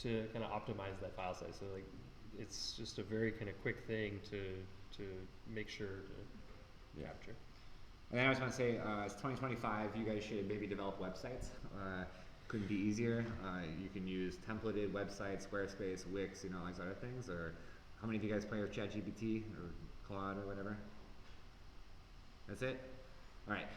to kind of optimize that file size. So like, it's just a very kind of quick thing to make sure to capture. And then I was going to say, it's 2025, you guys should maybe develop websites. Couldn't be easier. You can use templated websites, Squarespace, Wix, you know, these other things. Or how many of you guys play with ChatGPT or Claude or whatever? That's it? All right.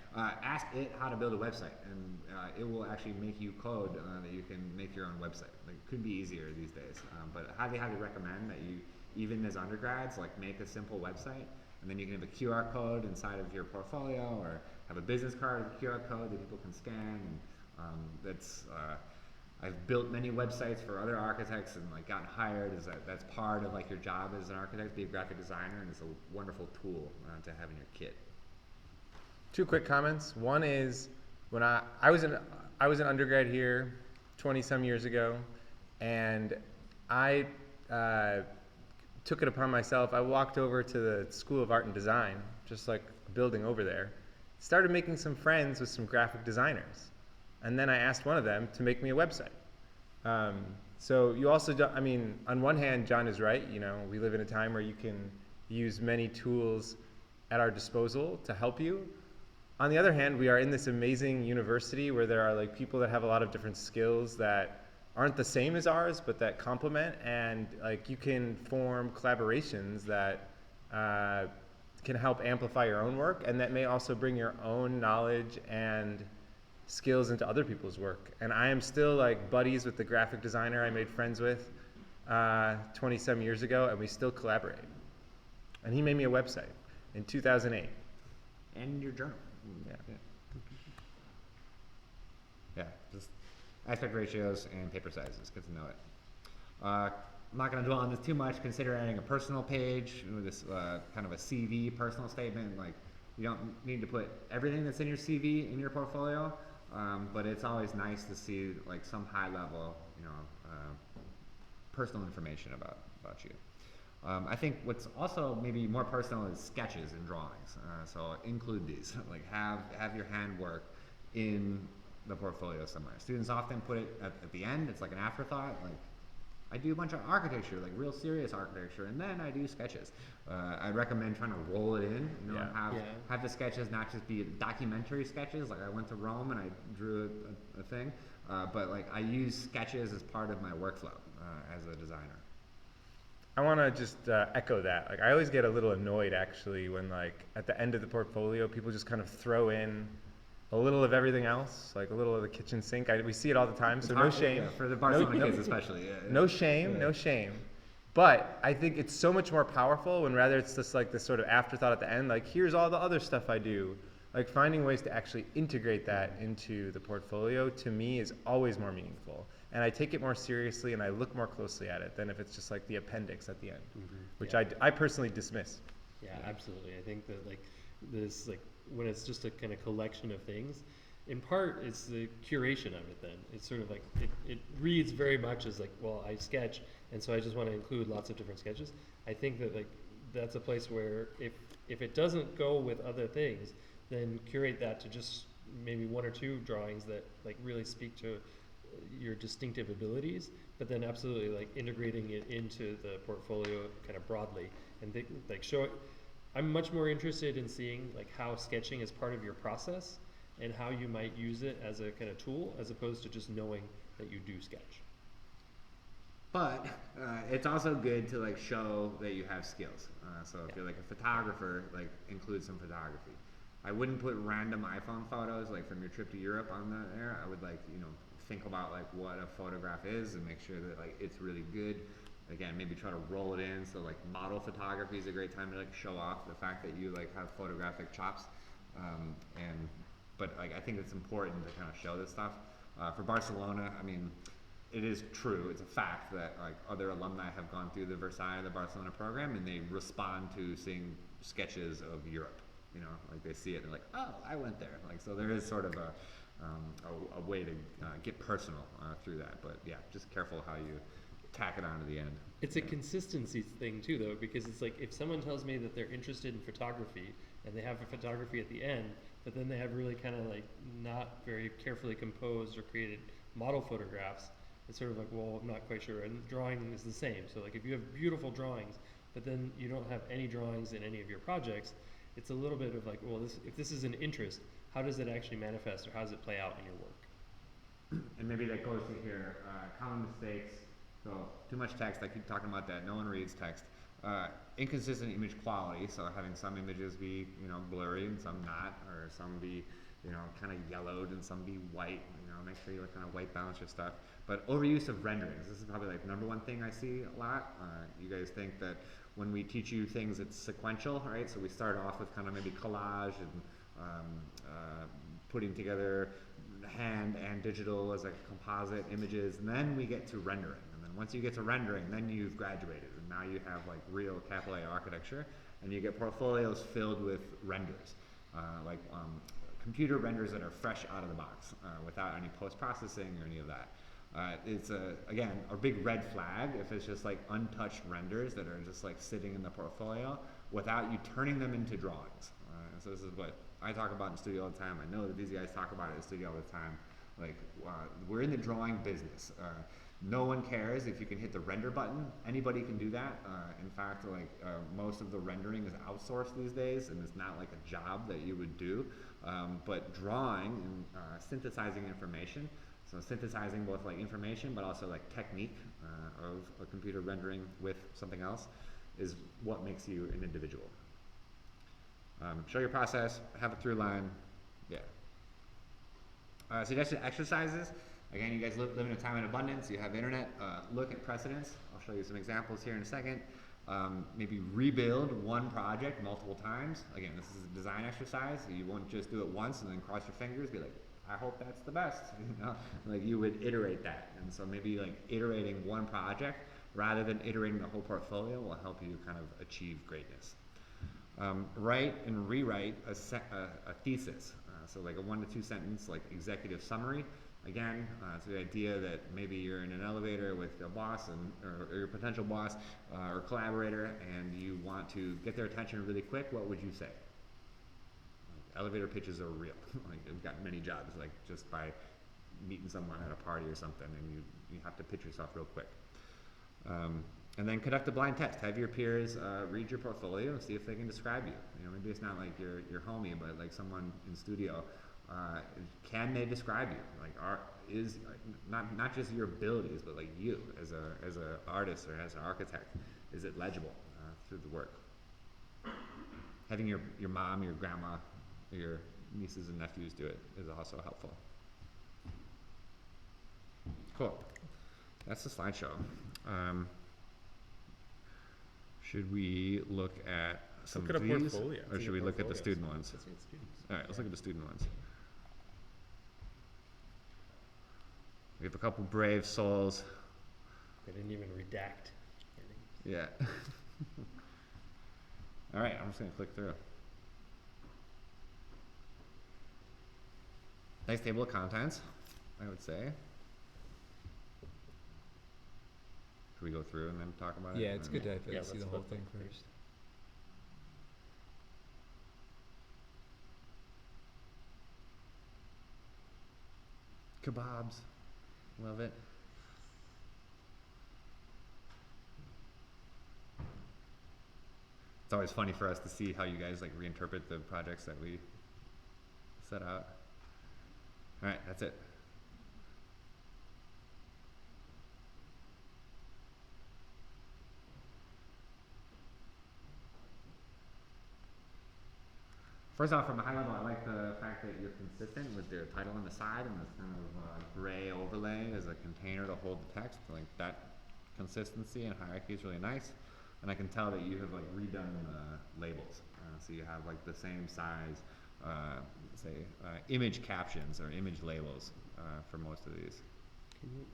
Ask it how to build a website, and it will actually make you code that you can make your own website. Like, it couldn't be easier these days. But highly recommend that you, even as undergrads, like make a simple website, and then you can have a QR code inside of your portfolio, or have a business card with a QR code that people can scan. And I've built many websites for other architects and like gotten hired. That's part of like your job as an architect, be a graphic designer, and it's a wonderful tool to have in your kit. Two quick comments. One is when I was an undergrad here 20 some years ago, and I took it upon myself. I walked over to the School of Art and Design, just like a building over there, started making some friends with some graphic designers, and then I asked one of them to make me a website. So you also do, I mean, on one hand, John is right. You know, we live in a time where you can use many tools at our disposal to help you. On the other hand, we are in this amazing university where there are like people that have a lot of different skills that aren't the same as ours, but that complement, and like you can form collaborations that can help amplify your own work, and that may also bring your own knowledge and skills into other people's work. And I am still like buddies with the graphic designer I made friends with 20 some years ago, and we still collaborate. And he made me a website in 2008. And your journal. Yeah. Yeah, just aspect ratios and paper sizes. Good to know it. I'm not going to dwell on this too much. Consider adding a personal page with this kind of a CV personal statement. Like, you don't need to put everything that's in your CV in your portfolio, but it's always nice to see like some high level, you know, personal information about you. I think what's also maybe more personal is sketches and drawings. So include these. Like have your handwork in the portfolio somewhere. Students often put it at the end. It's like an afterthought. Like I do a bunch of architecture, like real serious architecture, and then I do sketches. I'd recommend trying to roll it in. You know, have the sketches not just be documentary sketches. Like I went to Rome and I drew a thing, but like I use sketches as part of my workflow as a designer. I want to just echo that. Like, I always get a little annoyed, actually, when, like, at the end of the portfolio, people just kind of throw in a little of everything else, like a little of the kitchen sink. We see it all the time, so no shame. Yeah, for the Barcelona kids especially. Yeah. No shame, no shame. But I think it's so much more powerful when rather it's just like this sort of afterthought at the end, like, here's all the other stuff I do. Like, finding ways to actually integrate that into the portfolio, to me, is always more meaningful. And I take it more seriously and I look more closely at it than if it's just like the appendix at the end, which I personally dismiss. Yeah, absolutely. I think that like this, like when it's just a kind of collection of things, in part it's the curation of it then. It's sort of like, it reads very much as like, well, I sketch, and so I just want to include lots of different sketches. I think that like that's a place where if it doesn't go with other things, then curate that to just maybe one or two drawings that like really speak to your distinctive abilities, but then absolutely like integrating it into the portfolio kind of broadly, and like show it. I'm much more interested in seeing like how sketching is part of your process and how you might use it as a kind of tool, as opposed to just knowing that you do sketch. But it's also good to like show that you have skills. So if you're like a photographer, like include some photography. I wouldn't put random iPhone photos like from your trip to Europe on there. I would like, you know, think about like what a photograph is and make sure that like it's really good. again, maybe try to roll it in. So like model photography is a great time to like show off the fact that you like have photographic chops. But like I think it's important to kind of show this stuff. For Barcelona, I mean, it is true, it's a fact that like other alumni have gone through the Versailles or the Barcelona program and they respond to seeing sketches of Europe. You know, like they see it and they're like, oh, I went there. Like, so there is sort of a way to get personal through that. But yeah, just careful how you tack it on to the end. It's a consistency thing too, though, because it's like if someone tells me that they're interested in photography and they have a photography at the end, but then they have really kind of like not very carefully composed or created model photographs, it's sort of like, well, I'm not quite sure. And drawing is the same. So like if you have beautiful drawings, but then you don't have any drawings in any of your projects, it's a little bit of like, well, if this is an interest, how does it actually manifest or how does it play out in your work? And maybe that goes to here, common mistakes. So too much text, I keep talking about that, no one reads text. Inconsistent image quality, so having some images be, you know, blurry and some not, or some be, you know, kind of yellowed and some be white, you know, make sure you kind of white balance your stuff. But overuse of renderings, this is probably like number one thing I see a lot. You guys think that when we teach you things, it's sequential, right? So we start off with kind of maybe collage and putting together hand and digital as like composite images, and then we get to rendering. And then once you get to rendering, then you've graduated, and now you have like real capital A architecture, and you get portfolios filled with renders, computer renders that are fresh out of the box, without any post-processing or any of that. It's again a big red flag if it's just like untouched renders that are just like sitting in the portfolio without you turning them into drawings. So this is what I talk about in studio all the time. I know that these guys talk about it in studio all the time. Like we're in the drawing business. No one cares if you can hit the render button. Anybody can do that. In fact, like most of the rendering is outsourced these days, and it's not like a job that you would do. But drawing and synthesizing information. So synthesizing both like information, but also like technique of a computer rendering with something else is what makes you an individual. Show your process, have a through line, yeah. Suggested exercises. Again, you guys live in a time in abundance, you have internet, look at precedents. I'll show you some examples here in a second. Maybe rebuild one project multiple times. Again, this is a design exercise. You won't just do it once and then cross your fingers, be like, I hope that's the best. You know? Like you would iterate that. And so maybe like iterating one project rather than iterating the whole portfolio will help you kind of achieve greatness. Write and rewrite a thesis. So like a 1 to 2 sentence like executive summary. Again, it's the idea that maybe you're in an elevator with a boss or your potential boss or collaborator, and you want to get their attention really quick. What would you say? Elevator pitches are real. Like you've got many jobs, like just by meeting someone at a party or something, and you have to pitch yourself real quick. And then conduct a blind test. Have your peers read your portfolio and see if they can describe you. You know, maybe it's not like your homie, but like someone in studio. Can they describe you? Like, is not just your abilities, but like you as a artist or as an architect. Is it legible through the work? Having your mom, your grandma, your nieces and nephews do it is also helpful. Cool. That's the slideshow. Should we look at some look at of a these, portfolio. or should we look at the student ones? Let's see the students. All right, let's look at the student ones. We have a couple brave souls. They didn't even redact. Yeah. All right, I'm just gonna click through. Nice table of contents, I would say. Should we go through and then talk about it? Yeah, it's good to Yeah, see let's the whole look thing through. first. Kebabs, love it. It's always funny for us to see how you guys like reinterpret the projects that we set out. All right, that's it. First off, from a high level, I like the fact that you're consistent with your title on the side and this kind of gray overlay as a container to hold the text. Like that consistency and hierarchy is really nice. And I can tell that you have like redone the labels. So you have like the same size, image captions or image labels for most of these.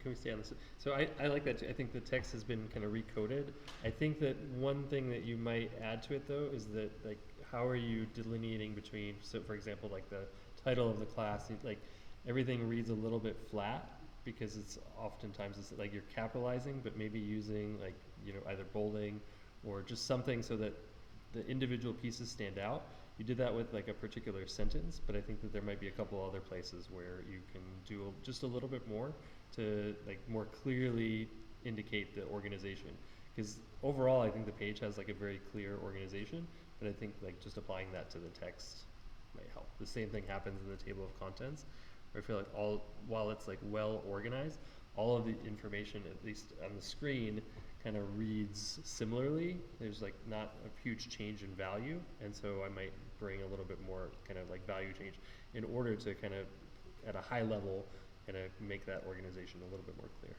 Can we stay on this? So I like that too. I think the text has been kind of recoded. I think that one thing that you might add to it though is that like how are you delineating between, so for example, like the title of the class, like everything reads a little bit flat because it's oftentimes it's like you're capitalizing, but maybe using like, you know, either bolding or just something so that the individual pieces stand out. You did that with like a particular sentence, but I think that there might be a couple other places where you can do just a little bit more to like more clearly indicate the organization. Because overall, I think the page has like a very clear organization, but I think like just applying that to the text might help. The same thing happens in the table of contents, where I feel like while it's like well organized, all of the information, at least on the screen, kind of reads similarly. There's like not a huge change in value, and so I might bring a little bit more kind of like value change in order to kind of at a high level kind of make that organization a little bit more clear.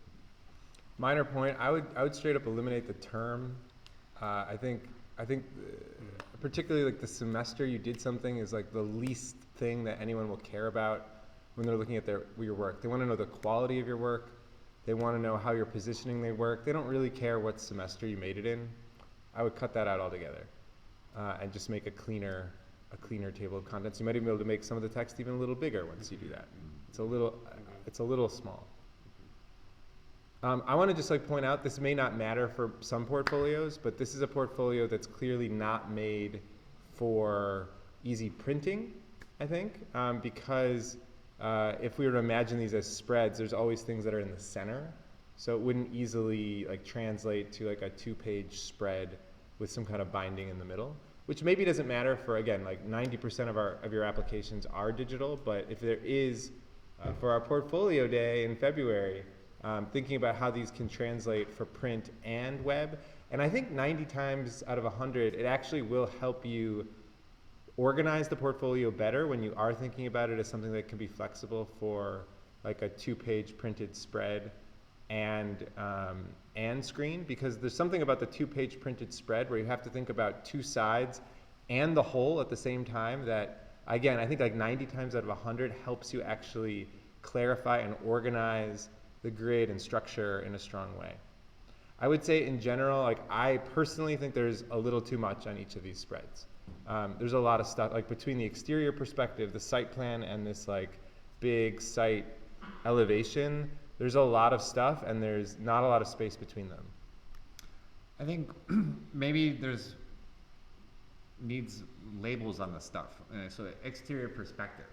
Minor point, I would straight up eliminate the term. I think particularly like the semester you did something is like the least thing that anyone will care about when they're looking at your work. They want to know the quality of your work. They want to know how you're positioning their work. They don't really care what semester you made it in. I would cut that out altogether and just make a cleaner table of contents. You might even be able to make some of the text even a little bigger once you do that. It's a little small. I want to just like point out, this may not matter for some portfolios, but this is a portfolio that's clearly not made for easy printing, I think, because if we were to imagine these as spreads, there's always things that are in the center. So it wouldn't easily like translate to like a 2-page spread with some kind of binding in the middle, which maybe doesn't matter for, again, like 90% of your applications are digital, but if there is, for our portfolio day in February, thinking about how these can translate for print and web. And I think 90 times out of 100, it actually will help you organize the portfolio better when you are thinking about it as something that can be flexible for like a 2-page printed spread and screen, because there's something about the 2-page printed spread where you have to think about 2 sides and the whole at the same time that, again, I think like 90 times out of 100 helps you actually clarify and organize the grid and structure in a strong way. I would say in general, like I personally think there's a little too much on each of these spreads. There's a lot of stuff, like between the exterior perspective, the site plan, and this like big site elevation, there's a lot of stuff and there's not a lot of space between them. I think maybe needs labels on the stuff. So exterior perspective,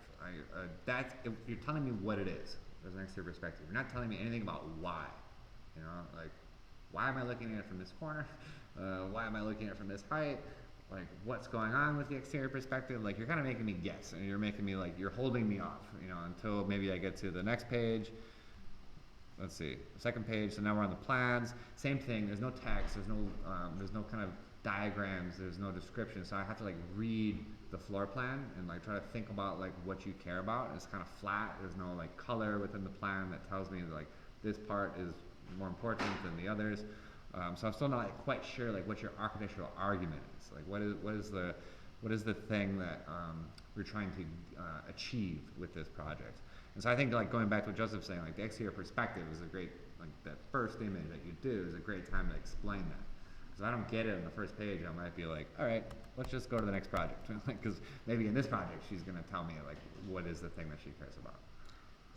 if you're telling me what it is, there's an exterior perspective. You're not telling me anything about why. You know, like why am I looking at it from this corner? Why am I looking at it from this height? Like what's going on with the exterior perspective? Like you're kind of making me guess, and you're making me like, you're holding me off, you know, until maybe I get to the next page. Let's see, the second page. So now we're on the plans. Same thing. There's no text. There's no kind of diagrams. There's no description. So I have to like read the floor plan and like try to think about like what you care about. It's kind of flat. There's no like color within the plan that tells me like this part is more important than the others. So I'm still not like quite sure like what your architectural argument is. Like what is the thing that we're trying to achieve with this project? And so I think like going back to what Joseph's saying, like the exterior perspective is a great, like that first image that you do is a great time to explain that. Because I don't get it on the first page, I might be like, all right, let's just go to the next project. Because maybe in this project she's going to tell me like what is the thing that she cares about.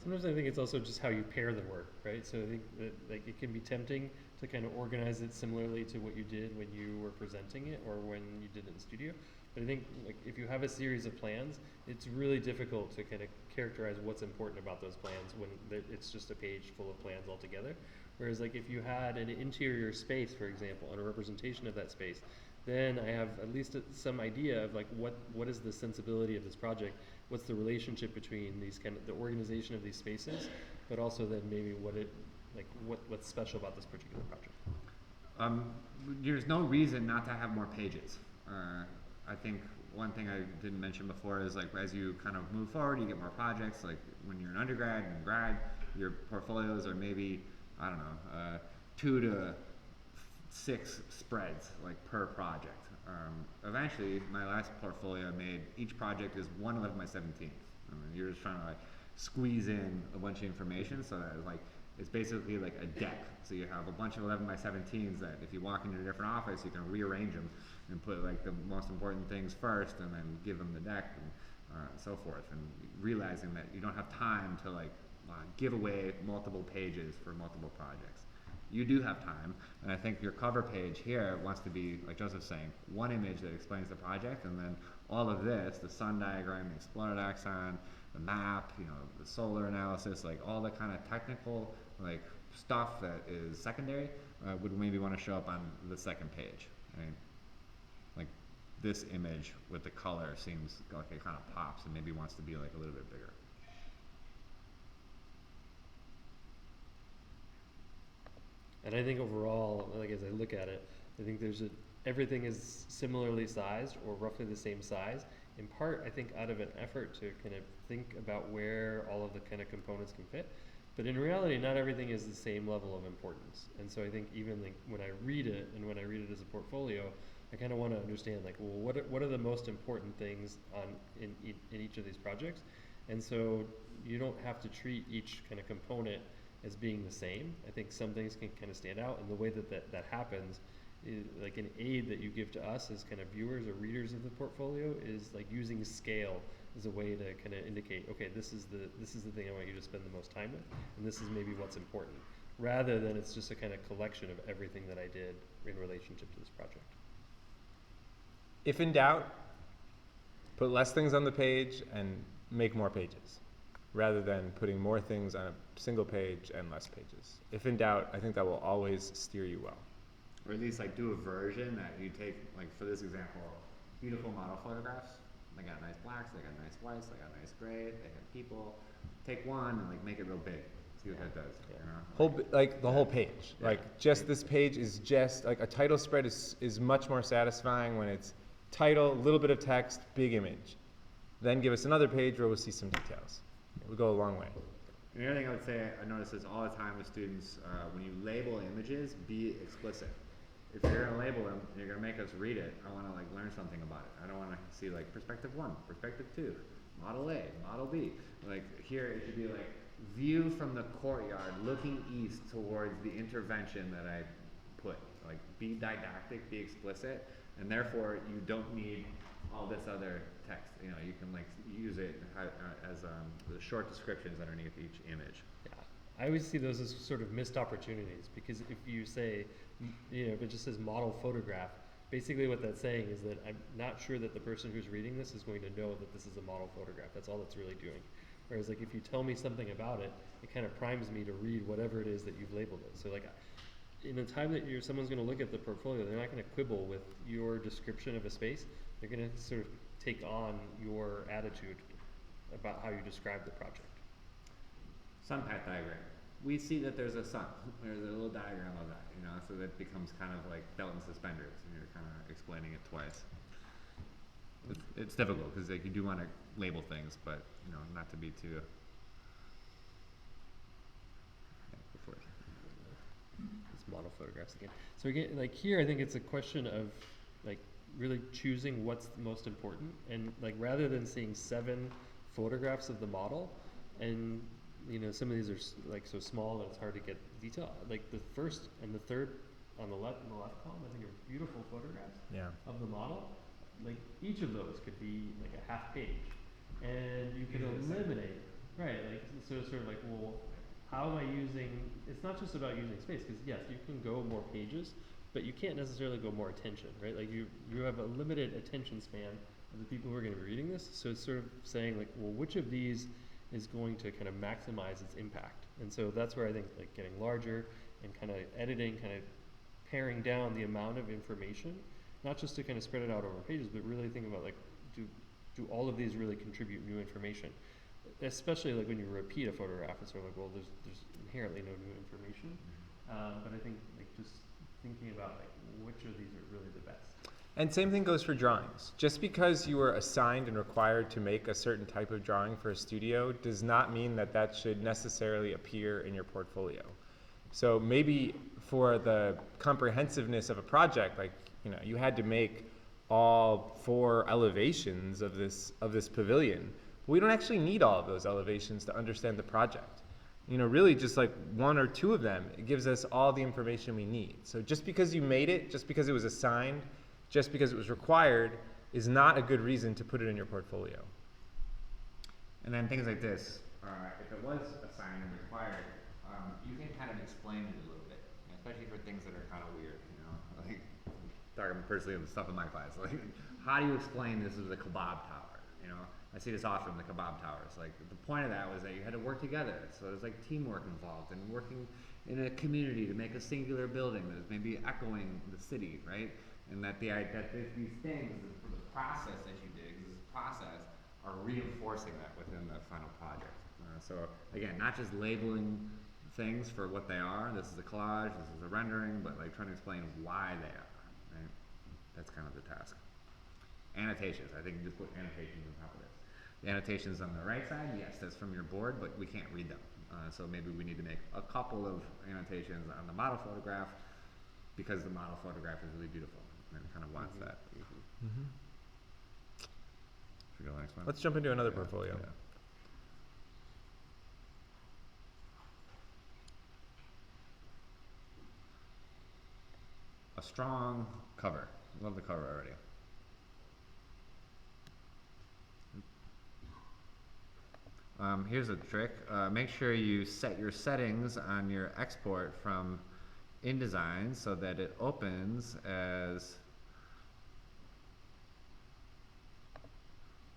Sometimes I think it's also just how you pair the work, right? So I think that like it can be tempting to kind of organize it similarly to what you did when you were presenting it or when you did it in studio. But I think like if you have a series of plans, it's really difficult to kind of characterize what's important about those plans when it's just a page full of plans altogether. Whereas like if you had an interior space, for example, and a representation of that space, then I have at least some idea of like what is the sensibility of this project, what's the relationship between these kind of the organization of these spaces, but also then maybe what's special about this particular project. There's no reason not to have more pages. I think one thing I didn't mention before is like as you kind of move forward, you get more projects. Like when you're an undergrad and grad, your portfolios are maybe, I don't know, 2 to 6 spreads like per project. Eventually, my last portfolio I made, each project is 1/11 by 17. I mean, you're just trying to like squeeze in a bunch of information so that it's basically like a deck. So you have a bunch of 11 by 17s that if you walk into a different office, you can rearrange them and put like the most important things first, and then give them the deck and so forth. And realizing that you don't have time to like give away multiple pages for multiple projects. You do have time, and I think your cover page here wants to be, like Joseph's saying, one image that explains the project, and then all of this, the sun diagram, the explored axon, the map, the solar analysis, like all the kind of technical like stuff that is secondary would maybe want to show up on the second page. Right? Like this image with the color seems like it kind of pops and maybe wants to be like a little bit bigger. And I think overall, like as I look at it, I think everything is similarly sized or roughly the same size. In part, I think out of an effort to kind of think about where all of the kind of components can fit. But in reality, not everything is the same level of importance. And so I think even like when I read it, and when I read it as a portfolio, I kind of want to understand like, well, what are the most important things in each of these projects? And so you don't have to treat each kind of component as being the same. I think some things can kind of stand out, and the way that happens is like an aid that you give to us as kind of viewers or readers of the portfolio is like using scale as a way to kind of indicate, okay, this is the thing I want you to spend the most time with, and this is maybe what's important, rather than it's just a kind of collection of everything that I did in relationship to this project. If in doubt, put less things on the page and make more pages, rather than putting more things on a single page and less pages. If in doubt, I think that will always steer you well. Or at least like do a version that you take, like for this example, beautiful model photographs. They got nice blacks, they got nice whites, they got nice gray, they got people. Take one and like make it real big. See what that does. Like the whole page. Yeah. Like just this page is just like a title spread is much more satisfying when it's title, a little bit of text, big image. Then give us another page where we'll see some details. It will go a long way. And the other thing I would say, I notice this all the time with students, when you label images, be explicit. If you're gonna label them and you're gonna make us read it, I wanna like learn something about it. I don't wanna see like perspective 1, perspective 2, model A, model B. Like here it should be like view from the courtyard looking east towards the intervention that I put. Like be didactic, be explicit, and therefore you don't need all this other text. You can like use it as the short descriptions underneath each image. Yeah, I always see those as sort of missed opportunities, because if you say, if it just says model photograph, basically what that's saying is that I'm not sure that the person who's reading this is going to know that this is a model photograph. That's all it's really doing. Whereas like if you tell me something about it, it kind of primes me to read whatever it is that you've labeled it. So like in the time that someone's going to look at the portfolio, they're not going to quibble with your description of a space. They're going to sort of take on your attitude about how you describe the project. Sun path diagram. We see that there's a sun. There's a little diagram of that, so that becomes kind of like belt and suspenders, and you're kind of explaining it twice. It's difficult because like you do want to label things, but not to be too. It's model photographs again. So again, like here, I think it's a question of like really choosing what's the most important, and like rather than seeing 7 photographs of the model, and some of these are like so small that it's hard to get detail. Like the first and the third on the left column, I think are beautiful photographs of the model. Like each of those could be like a half page, and you could eliminate, right? Like so sort of like, well, how am I using? It's not just about using space, because yes, you can go more pages, but you can't necessarily go more attention, right? Like you have a limited attention span of the people who are going to be reading this. So it's sort of saying like, well, which of these is going to kind of maximize its impact? And so that's where I think like getting larger and kind of editing, kind of paring down the amount of information, not just to kind of spread it out over pages, but really think about like, do all of these really contribute new information? Especially like when you repeat a photograph, it's sort of like, well, there's inherently no new information. But I think like just thinking about like which of these are really the best. And same thing goes for drawings. Just because you were assigned and required to make a certain type of drawing for a studio does not mean that that should necessarily appear in your portfolio. So maybe for the comprehensiveness of a project, like, you know, you had to make all 4 elevations of this pavilion. We don't actually need all of those elevations to understand the project. You know, really just like 1 or 2 of them, it gives us all the information we need. So just because you made it, just because it was assigned, just because it was required, is not a good reason to put it in your portfolio. And then things like this, if it was assigned and required, you can kind of explain it a little bit, especially for things that are kind of weird, you know. Like, talking personally of the stuff in my class, like, how do you explain this is a kebab tower, you know? I see this often, the kebab towers. Like, the point of that was that you had to work together, so there's like teamwork involved and working in a community to make a singular building that is maybe echoing the city, right? And that these things, the process that you did, this process, are reinforcing that within the final project. So again, not just labeling things for what they are. This is a collage, this is a rendering, but like trying to explain why they are. Right? That's kind of the task. Annotations. I think you just put annotations on top of this. The annotations on the right side, yes, that's from your board, but we can't read them. So maybe we need to make a couple of annotations on the model photograph because the model photograph is really beautiful and it kind of wants that. Mm-hmm. Should we go to the next one? Let's jump into another portfolio. Yeah. A strong cover. Love the cover already. Here's a trick. Make sure you set your settings on your export from InDesign so that it opens as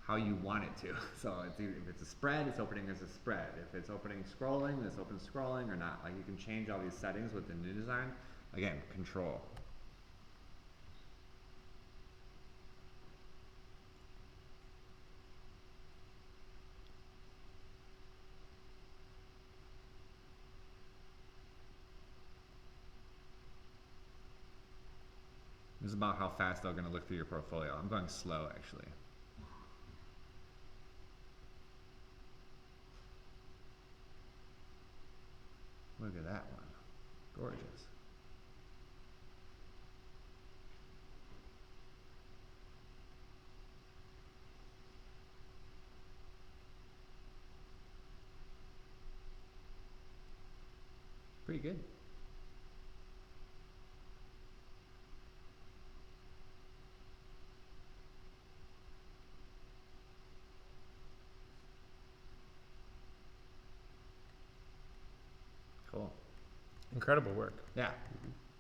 how you want it to. So if it's a spread, it's opening as a spread. If it's opening scrolling, it's open scrolling or not. Like, you can change all these settings within InDesign. Again, control. This is about how fast they're going to look through your portfolio. I'm going slow, actually. Look at that one. Gorgeous. Pretty good. Cool. Incredible work. Yeah.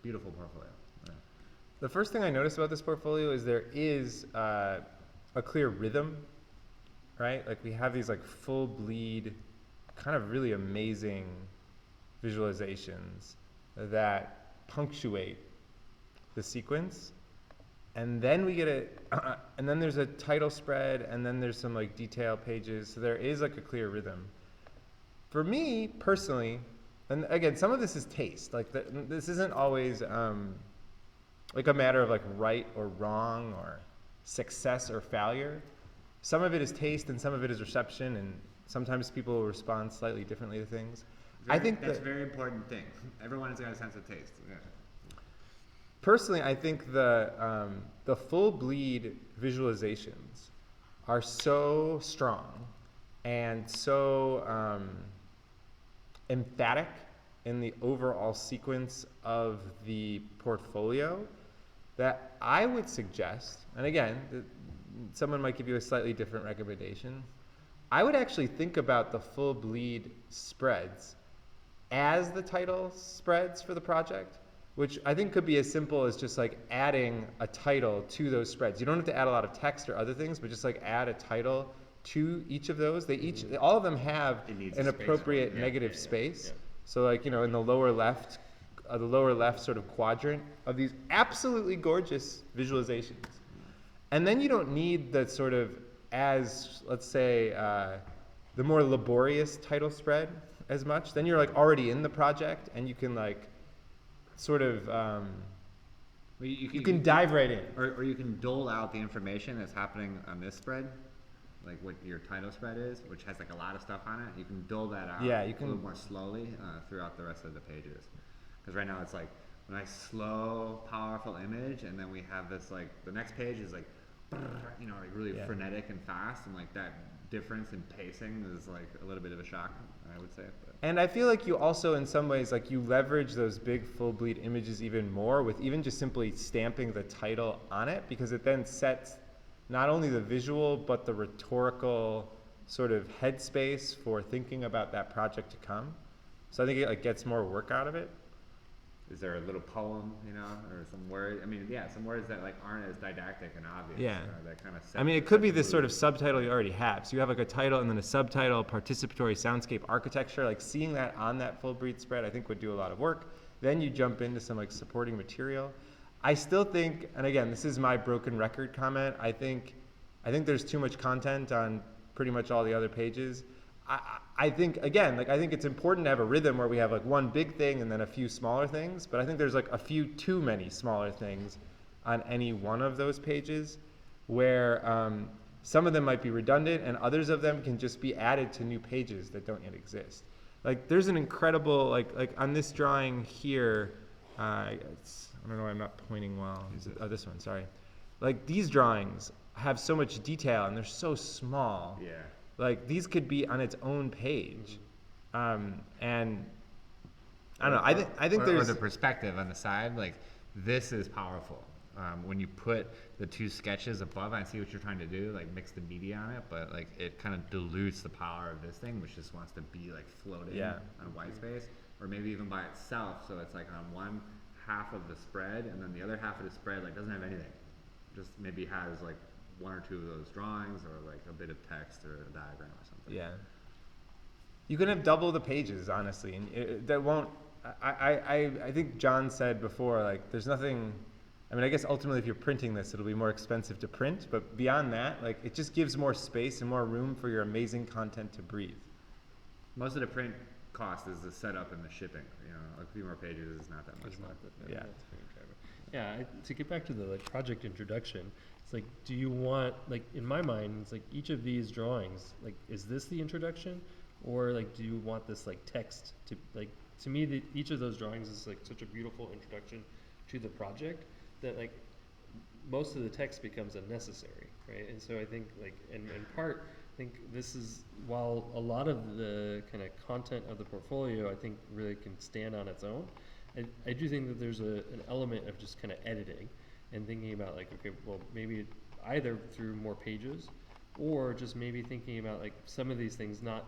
Beautiful portfolio. Yeah. The first thing I noticed about this portfolio is there is a clear rhythm, right? Like, we have these like full bleed, kind of really amazing visualizations that punctuate the sequence. And then we get and then there's a title spread, and then there's some like detail pages. So there is like a clear rhythm. For me personally, and again, some of this is taste. Like, this isn't always like a matter of like right or wrong or success or failure. Some of it is taste and some of it is reception, and sometimes people will respond slightly differently to things. I think that's a very important thing. Everyone has got a sense of taste. Yeah. Personally, I think the full bleed visualizations are so strong and so emphatic in the overall sequence of the portfolio that I would suggest, and again, someone might give you a slightly different recommendation, I would actually think about the full bleed spreads as the title spreads for the project, which I think could be as simple as just like adding a title to those spreads. You don't have to add a lot of text or other things, but just like add a title to each of those. All of them have an appropriate negative space. Yeah. So like, you know, in the lower left sort of quadrant of these absolutely gorgeous visualizations. And then you don't need the sort of, as let's say, the more laborious title spread as much. Then you're like already in the project and you can like sort of, you can dive right in. Or you can dole out the information that's happening on this spread, like what your title spread is, which has like a lot of stuff on it. You can dole that out Yeah, you can, a little more slowly throughout the rest of the pages. Because right now it's like a nice slow, powerful image, and then we have this like the next page is like, you know, like really frenetic and fast, and like that difference in pacing is like a little bit of a shock, I would say. But. And I feel like you also, in some ways, like you leverage those big full bleed images even more with even just simply stamping the title on it, because it then sets not only the visual but the rhetorical sort of headspace for thinking about that project to come. So I think it like gets more work out of it. Is there a little poem, you know, or some word? I mean, yeah, some words that like aren't as didactic and obvious. Yeah. That kind of. I mean, it could be this sort of subtitle you already have. So you have like a title and then a subtitle, participatory soundscape architecture. Like seeing that on that full breed spread, I think would do a lot of work. Then you jump into some like supporting material. I still think, and again, this is my broken record comment. I think there's too much content on pretty much all the other pages. I think, again, like I think it's important to have a rhythm where we have like one big thing and then a few smaller things, but I think there's like a few too many smaller things on any one of those pages where some of them might be redundant and others of them can just be added to new pages that don't yet exist. Like there's an incredible, like on this drawing here, I don't know why I'm not pointing well. Oh, this one, sorry. Like these drawings have so much detail and they're so small. Yeah. Like these could be on its own page, and I don't know. I think there's the perspective on the side. Like this is powerful. When you put the two sketches above, I see what you're trying to do, like mix the media on it, but like it kind of dilutes the power of this thing, which just wants to be like floating on white space, or maybe even by itself. So it's like on one half of the spread, and then the other half of the spread like doesn't have anything. Just maybe has like one or two of those drawings or like a bit of text or a diagram or something. Yeah. You can have double the pages, honestly, and that won't. I think John said before, like, there's nothing. I mean, I guess ultimately, if you're printing this, it'll be more expensive to print. But beyond that, like, it just gives more space and more room for your amazing content to breathe. Most of the print cost is the setup and the shipping. You know, a few more pages is not that much. It's not that, Yeah. that's very driver. Yeah, to get back to the like project introduction, it's like, do you want, like in my mind, it's like each of these drawings, like is this the introduction, or like do you want this like text to like, to me each of those drawings is like such a beautiful introduction to the project that like most of the text becomes unnecessary, right? And so I think like in part, I think this is, while a lot of the kind of content of the portfolio I think really can stand on its own, I do think that there's an element of just kind of editing and thinking about like, okay, well maybe either through more pages or just maybe thinking about like some of these things not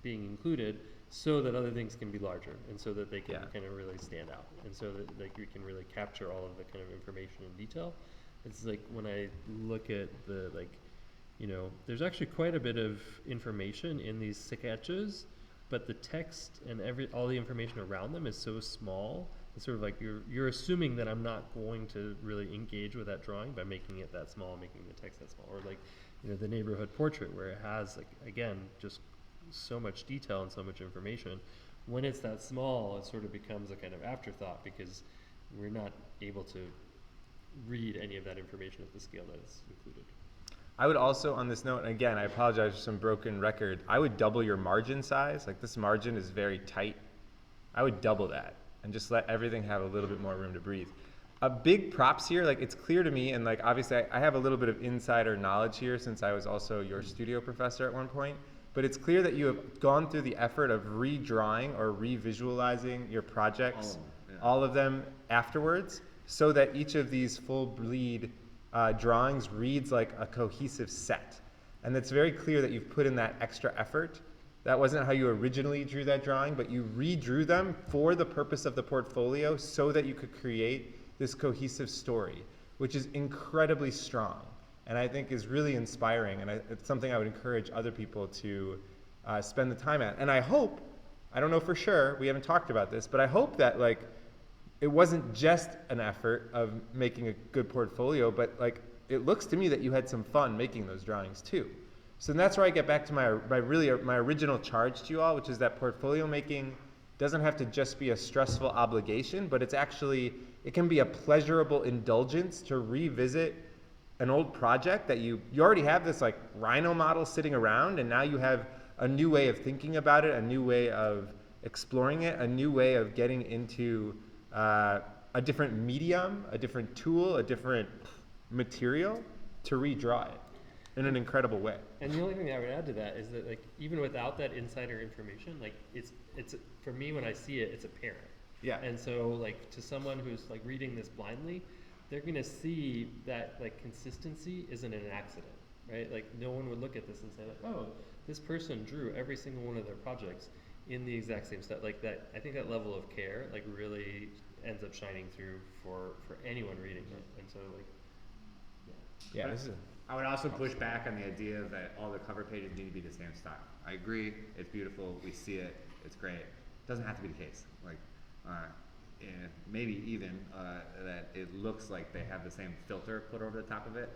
being included so that other things can be larger and so that they can kind of really stand out and so that like we can really capture all of the kind of information in detail. It's like when I look at the like, you know, there's actually quite a bit of information in these sketches, but the text and all the information around them is so small. It's sort of like you're assuming that I'm not going to really engage with that drawing by making it that small, making the text that small, or like, you know, the neighborhood portrait where it has like, again, just so much detail and so much information. When it's that small, it sort of becomes a kind of afterthought because we're not able to read any of that information at the scale that is included. I would also, on this note, and again, I apologize for some broken record, I would double your margin size. Like this margin is very tight. I would double that and just let everything have a little bit more room to breathe. A big props here, like it's clear to me, and like obviously I have a little bit of insider knowledge here since I was also your studio professor at one point, but it's clear that you have gone through the effort of redrawing or revisualizing your projects, all of them afterwards, so that each of these full bleed drawings reads like a cohesive set. And it's very clear that you've put in that extra effort. That wasn't how you originally drew that drawing, but you redrew them for the purpose of the portfolio so that you could create this cohesive story, which is incredibly strong and I think is really inspiring, and it's something I would encourage other people to spend the time at. And I hope, I don't know for sure, we haven't talked about this, but I hope that like it wasn't just an effort of making a good portfolio, but like it looks to me that you had some fun making those drawings too. So that's where I get back to my original charge to you all, which is that portfolio making doesn't have to just be a stressful obligation, but it's actually, it can be a pleasurable indulgence to revisit an old project that you already have this like Rhino model sitting around, and now you have a new way of thinking about it, a new way of exploring it, a new way of getting into a different medium, a different tool, a different material to redraw it in an incredible way. And the only thing I would add to that is that, like, even without that insider information, like, it's for me, when I see it, it's apparent. Yeah. And so, like, to someone who's like reading this blindly, they're gonna see that, like, consistency isn't an accident, right? Like, no one would look at this and say, like, oh, this person drew every single one of their projects in the exact same style. Like that, I think that level of care, like, really ends up shining through for anyone reading it. And so, like, Yeah. This is I would also push back on the idea that all the cover pages need to be the same style. I agree, it's beautiful, we see it, it's great. Doesn't have to be the case. Like, maybe even that it looks like they have the same filter put over the top of it,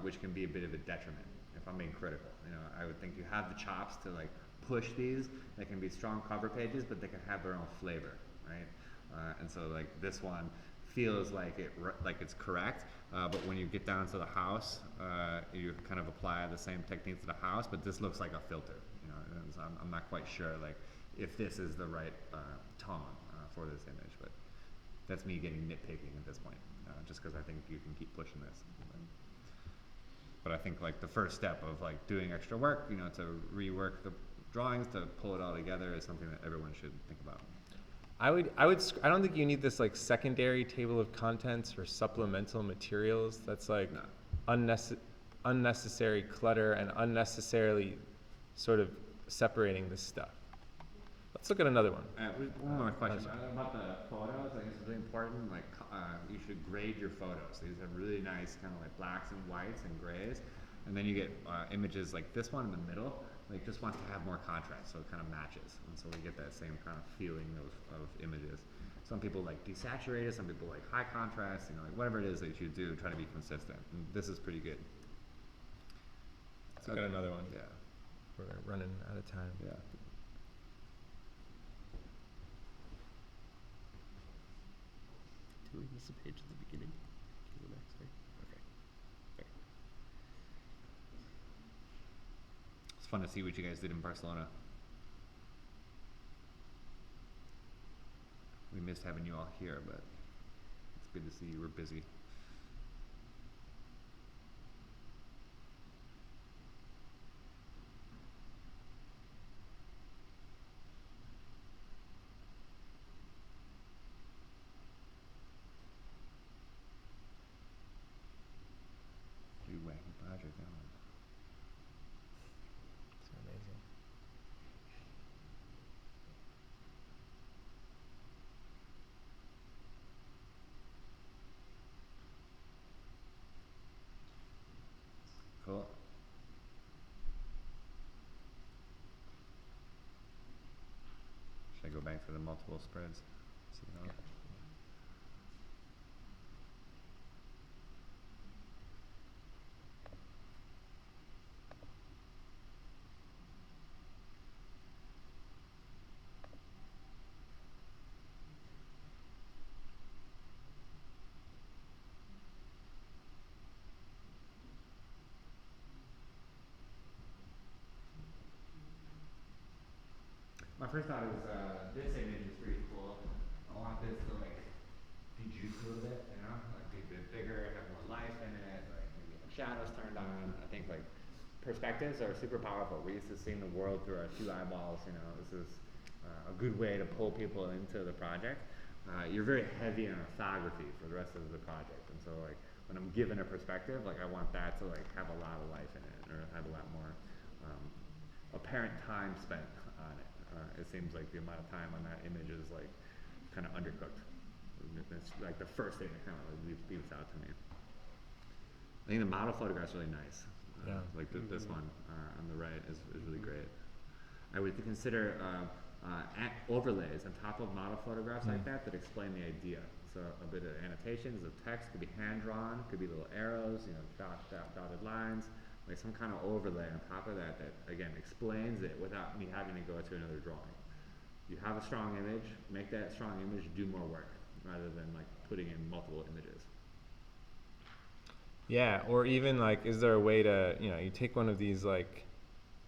which can be a bit of a detriment if I'm being critical. You know, I would think you have the chops to like push these. They can be strong cover pages, but they can have their own flavor, right? And so like this one feels like it's correct, but when you get down to the house, you kind of apply the same techniques to the house, but this looks like a filter. You know, and so I'm not quite sure like if this is the right tone for this image, but that's me getting nitpicking at this point, just because I think you can keep pushing this. But I think like the first step of like doing extra work, you know, to rework the drawings, to pull it all together is something that everyone should think about. I don't think you need this like secondary table of contents or supplemental materials. That's like unnecessary clutter and unnecessarily sort of separating this stuff. Let's look at another one. One more question about the photos. I think it's really important. Like, you should grade your photos. These have really nice kind of like blacks and whites and grays, and then you get images like this one in the middle. Like, just wants to have more contrast, so it kind of matches, and so we get that same kind of feeling of images. Some people like desaturated. Some people like high contrast. You know, like whatever it is that you do, try to be consistent. And this is pretty good. Let's look at another one. Yeah. We're running out of time. Yeah. do we miss a page at the beginning? Can you go back, sorry? Okay. It's fun to see what you guys did in Barcelona. We missed having you all here, but it's good to see you were busy. Pretty wacky project, that one. It's amazing. Cool. Should I go back to the multiple spreads? See how Yeah. My first thought is this image is pretty cool. I want this to like be juiced a little bit, you know, like be a bit bigger, have more life in it, like maybe have shadows turned on. I think like perspectives are super powerful. We're used to seeing the world through our two eyeballs. You know, this is a good way to pull people into the project. You're very heavy on orthography for the rest of the project, and so like when I'm given a perspective, like I want that to like have a lot of life in it, or have a lot more apparent time spent on it. It seems like the amount of time on that image is like kind of undercooked. It's like the first thing that kind of like leaps out to me. I think the model photograph's really nice. Yeah. Like this one on the right is really great. I would consider overlays on top of model photographs like that explain the idea. So a bit of annotations, of text could be hand drawn, could be little arrows, you know, dotted lines. Like some kind of overlay on top of that again explains it without me having to go to another drawing. You have a strong image, make that strong image do more work rather than like putting in multiple images. Yeah, or even like, is there a way to, you know, you take one of these like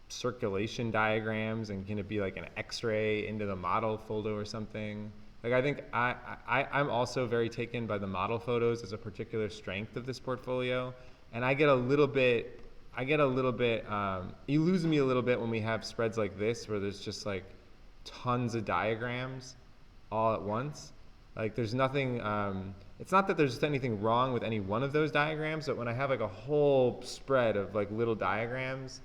circulation diagrams and can it be like an X-ray into the model folder or something? Like I think I'm also very taken by the model photos as a particular strength of this portfolio, and I get a little bit, you lose me a little bit when we have spreads like this where there's just like tons of diagrams all at once. Like there's nothing, it's not that there's anything wrong with any one of those diagrams, but when I have like a whole spread of like little diagrams,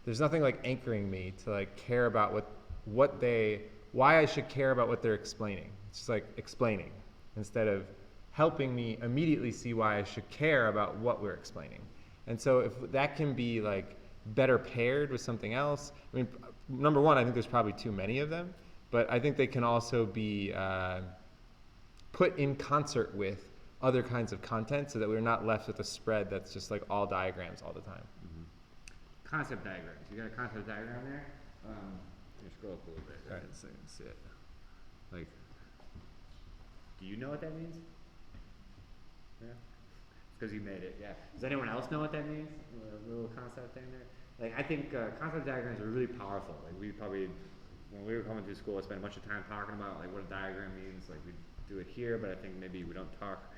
there's nothing like anchoring me to like care about why I should care about what they're explaining. It's just like explaining instead of helping me immediately see why I should care about what we're explaining. And so if that can be like better paired with something else, I mean, number one, I think there's probably too many of them, but I think they can also be put in concert with other kinds of content so that we're not left with a spread that's just like all diagrams all the time. Mm-hmm. Concept diagrams. You got a concept diagram there? Scroll up a little bit. Right. So you can see it. Like, do you know what that means? Yeah. Because you made it. Yeah. Does anyone else know what that means? A little concept thing there. Like, I think concept diagrams are really powerful. Like, we probably, when we were coming through school, spent a bunch of time talking about like what a diagram means. Like, we do it here, but I think maybe we don't talk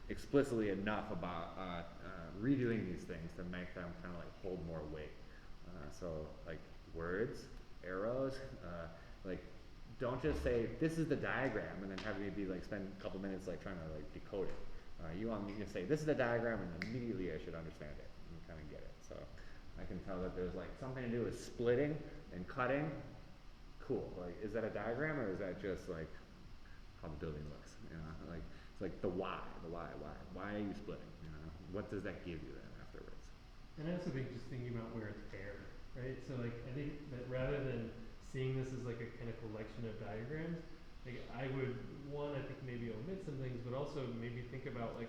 explicitly enough about redoing these things to make them kind of like hold more weight. So like words, arrows, like don't just say this is the diagram and then have me be like spend a couple minutes like trying to like decode it. You want me to say this is the diagram and immediately I should understand it and kind of get it. So I can tell that there's like something to do with splitting and cutting. Cool. Like is that a diagram or is that just like how the building looks? You know, like it's like the why are you splitting? You know, what does that give you then afterwards? And I also think just thinking about where it's paired, right? So like I think that rather than seeing this as like a kind of collection of diagrams, like I would I think maybe omit some things, but also maybe think about like,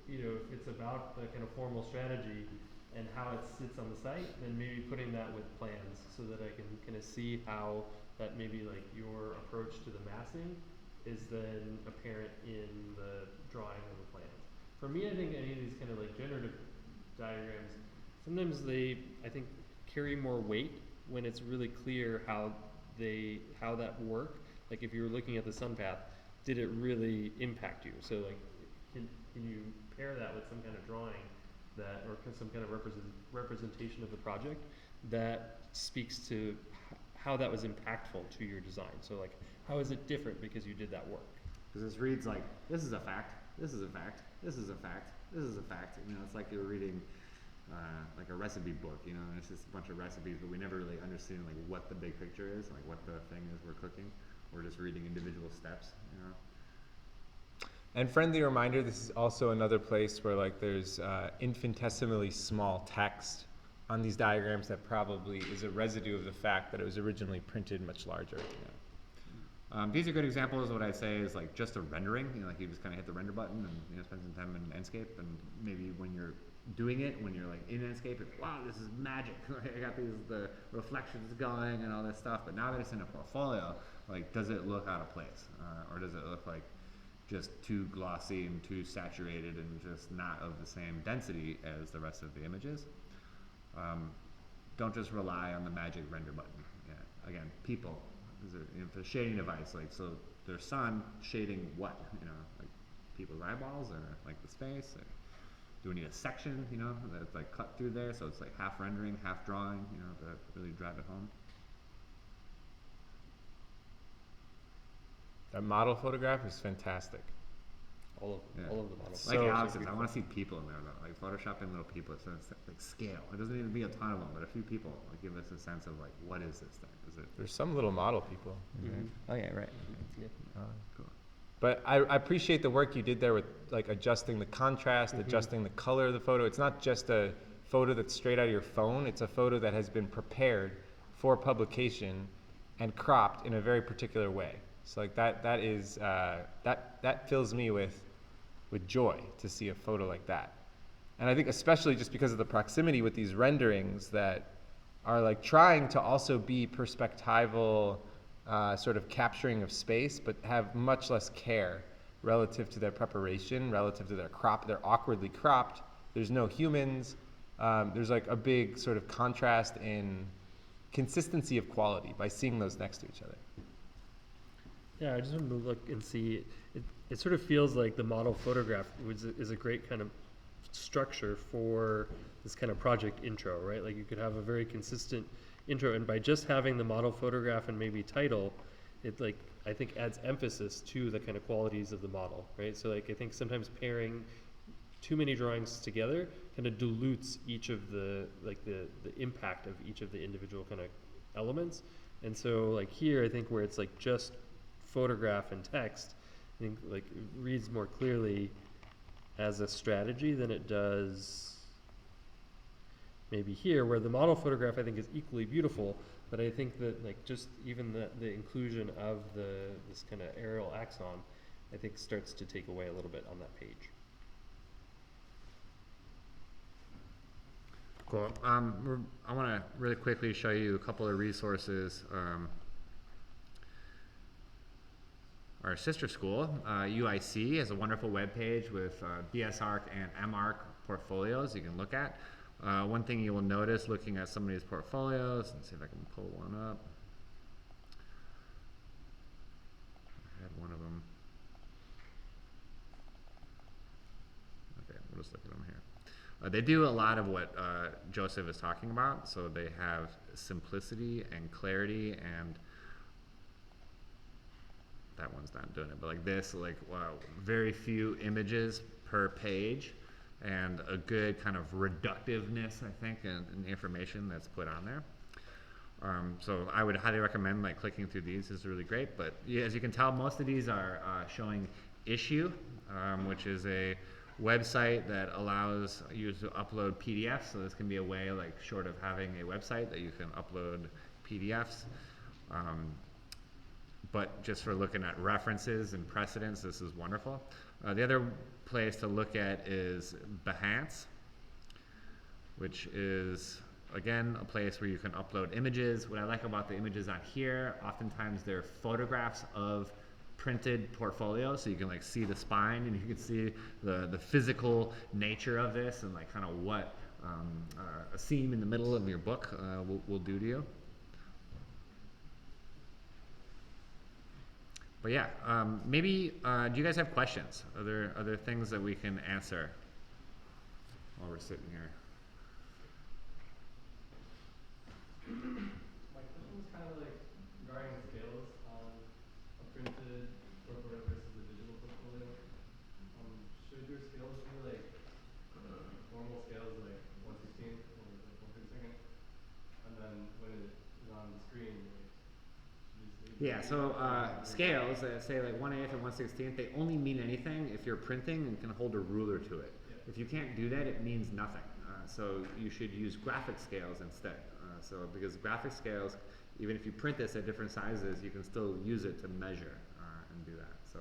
you know, if it's about the kind of formal strategy and how it sits on the site, then maybe putting that with plans so that I can kind of see how that maybe like your approach to the massing is then apparent in the drawing of the plans. For me, I think any of these kind of like generative diagrams, sometimes they, I think, carry more weight when it's really clear how that work. Like if you were looking at the sun path, did it really impact you? So like, can you pair that with some kind of drawing that, or some kind of representation of the project that speaks to how that was impactful to your design? So like, how is it different because you did that work? Because this reads like, this is a fact, this is a fact, this is a fact, this is a fact. You know, it's like you're reading like a recipe book, you know, and it's just a bunch of recipes, but we never really understand like what the big picture is, like what the thing is we're cooking. We're just reading individual steps, you know. And friendly reminder, this is also another place where like there's infinitesimally small text on these diagrams that probably is a residue of the fact that it was originally printed much larger. Yeah. These are good examples. What I'd say is like just a rendering, you know, like you just kind of hit the render button and you know spend some time in Enscape, and maybe when you're doing it, when you're like in Enscape, it's, wow, this is magic. I got the reflections going and all this stuff. But now that it's in a portfolio, like does it look out of place, or does it look like just too glossy and too saturated and just not of the same density as the rest of the images? Don't just rely on the magic render button. Yeah. Again, people, if the shading device, like so their sun shading what, you know, like people's eyeballs or like the space. Or do we need a section, you know, that's like cut through there so it's like half rendering, half drawing, you know, to really drive it home. That model photograph is fantastic. All of the models. Like So Alex's, I want to see people in there though, like photoshopping little people, so it's like scale. It doesn't need to be a ton of them, but a few people, like give us a sense of like, what is this thing? Is it? There's some little model people. Mm-hmm. Oh yeah, right. Yeah. Cool. But I appreciate the work you did there with like adjusting the contrast, adjusting the color of the photo. It's not just a photo that's straight out of your phone. It's a photo that has been prepared for publication and cropped in a very particular way. So like that is that fills me with joy to see a photo like that. And I think especially just because of the proximity with these renderings that are like trying to also be perspectival, sort of capturing of space, but have much less care relative to their preparation, relative to their crop. They're awkwardly cropped. There's no humans. There's like a big sort of contrast in consistency of quality by seeing those next to each other. Yeah, I just wanted to look and see. It sort of feels like the model photograph is a great kind of structure for this kind of project intro, right? Like you could have a very consistent intro, and by just having the model photograph and maybe title, it like I think adds emphasis to the kind of qualities of the model, right? So like I think sometimes pairing too many drawings together kind of dilutes each of the impact of each of the individual kind of elements. And so like here, I think where it's like just photograph and text, I think like it reads more clearly as a strategy than it does maybe here, where the model photograph I think is equally beautiful, but I think that like just even the inclusion of this kind of aerial axon, I think starts to take away a little bit on that page. Cool. I want to really quickly show you a couple of resources. Our sister school, UIC, has a wonderful webpage with BSArc and MArc portfolios you can look at. One thing you will notice looking at some of these portfolios, and see if I can pull one up. I had one of them. Okay, we'll just look at them here. They do a lot of what Joseph is talking about. So they have simplicity and clarity, and that one's not doing it, but like this, like wow, very few images per page, and a good kind of reductiveness, I think, in the information that's put on there. So I would highly recommend like clicking through these. Is really great. But yeah, as you can tell, most of these are showing Issue, which is a website that allows you to upload PDFs. So this can be a way, like short of having a website, that you can upload PDFs. But just for looking at references and precedents, this is wonderful. The other place to look at is Behance, which is, again, a place where you can upload images. What I like about the images on here, oftentimes they're photographs of printed portfolios, so you can like see the spine, and you can see the physical nature of this, and like kind of what a seam in the middle of your book will do to you. But yeah, maybe do you guys have questions? Are there things that we can answer while we're sitting here? My question was kind of like regarding scales on a printed portfolio versus a digital portfolio. Should your scales be like normal scales, like 1/16 or 1/32, and then when it is on the screen, like, Yeah, so scales, say like 1/8 or 1/16, they only mean anything if you're printing and can hold a ruler to it. Yeah. If you can't do that, it means nothing. So you should use graphic scales instead. So because graphic scales, even if you print this at different sizes, you can still use it to measure and do that. So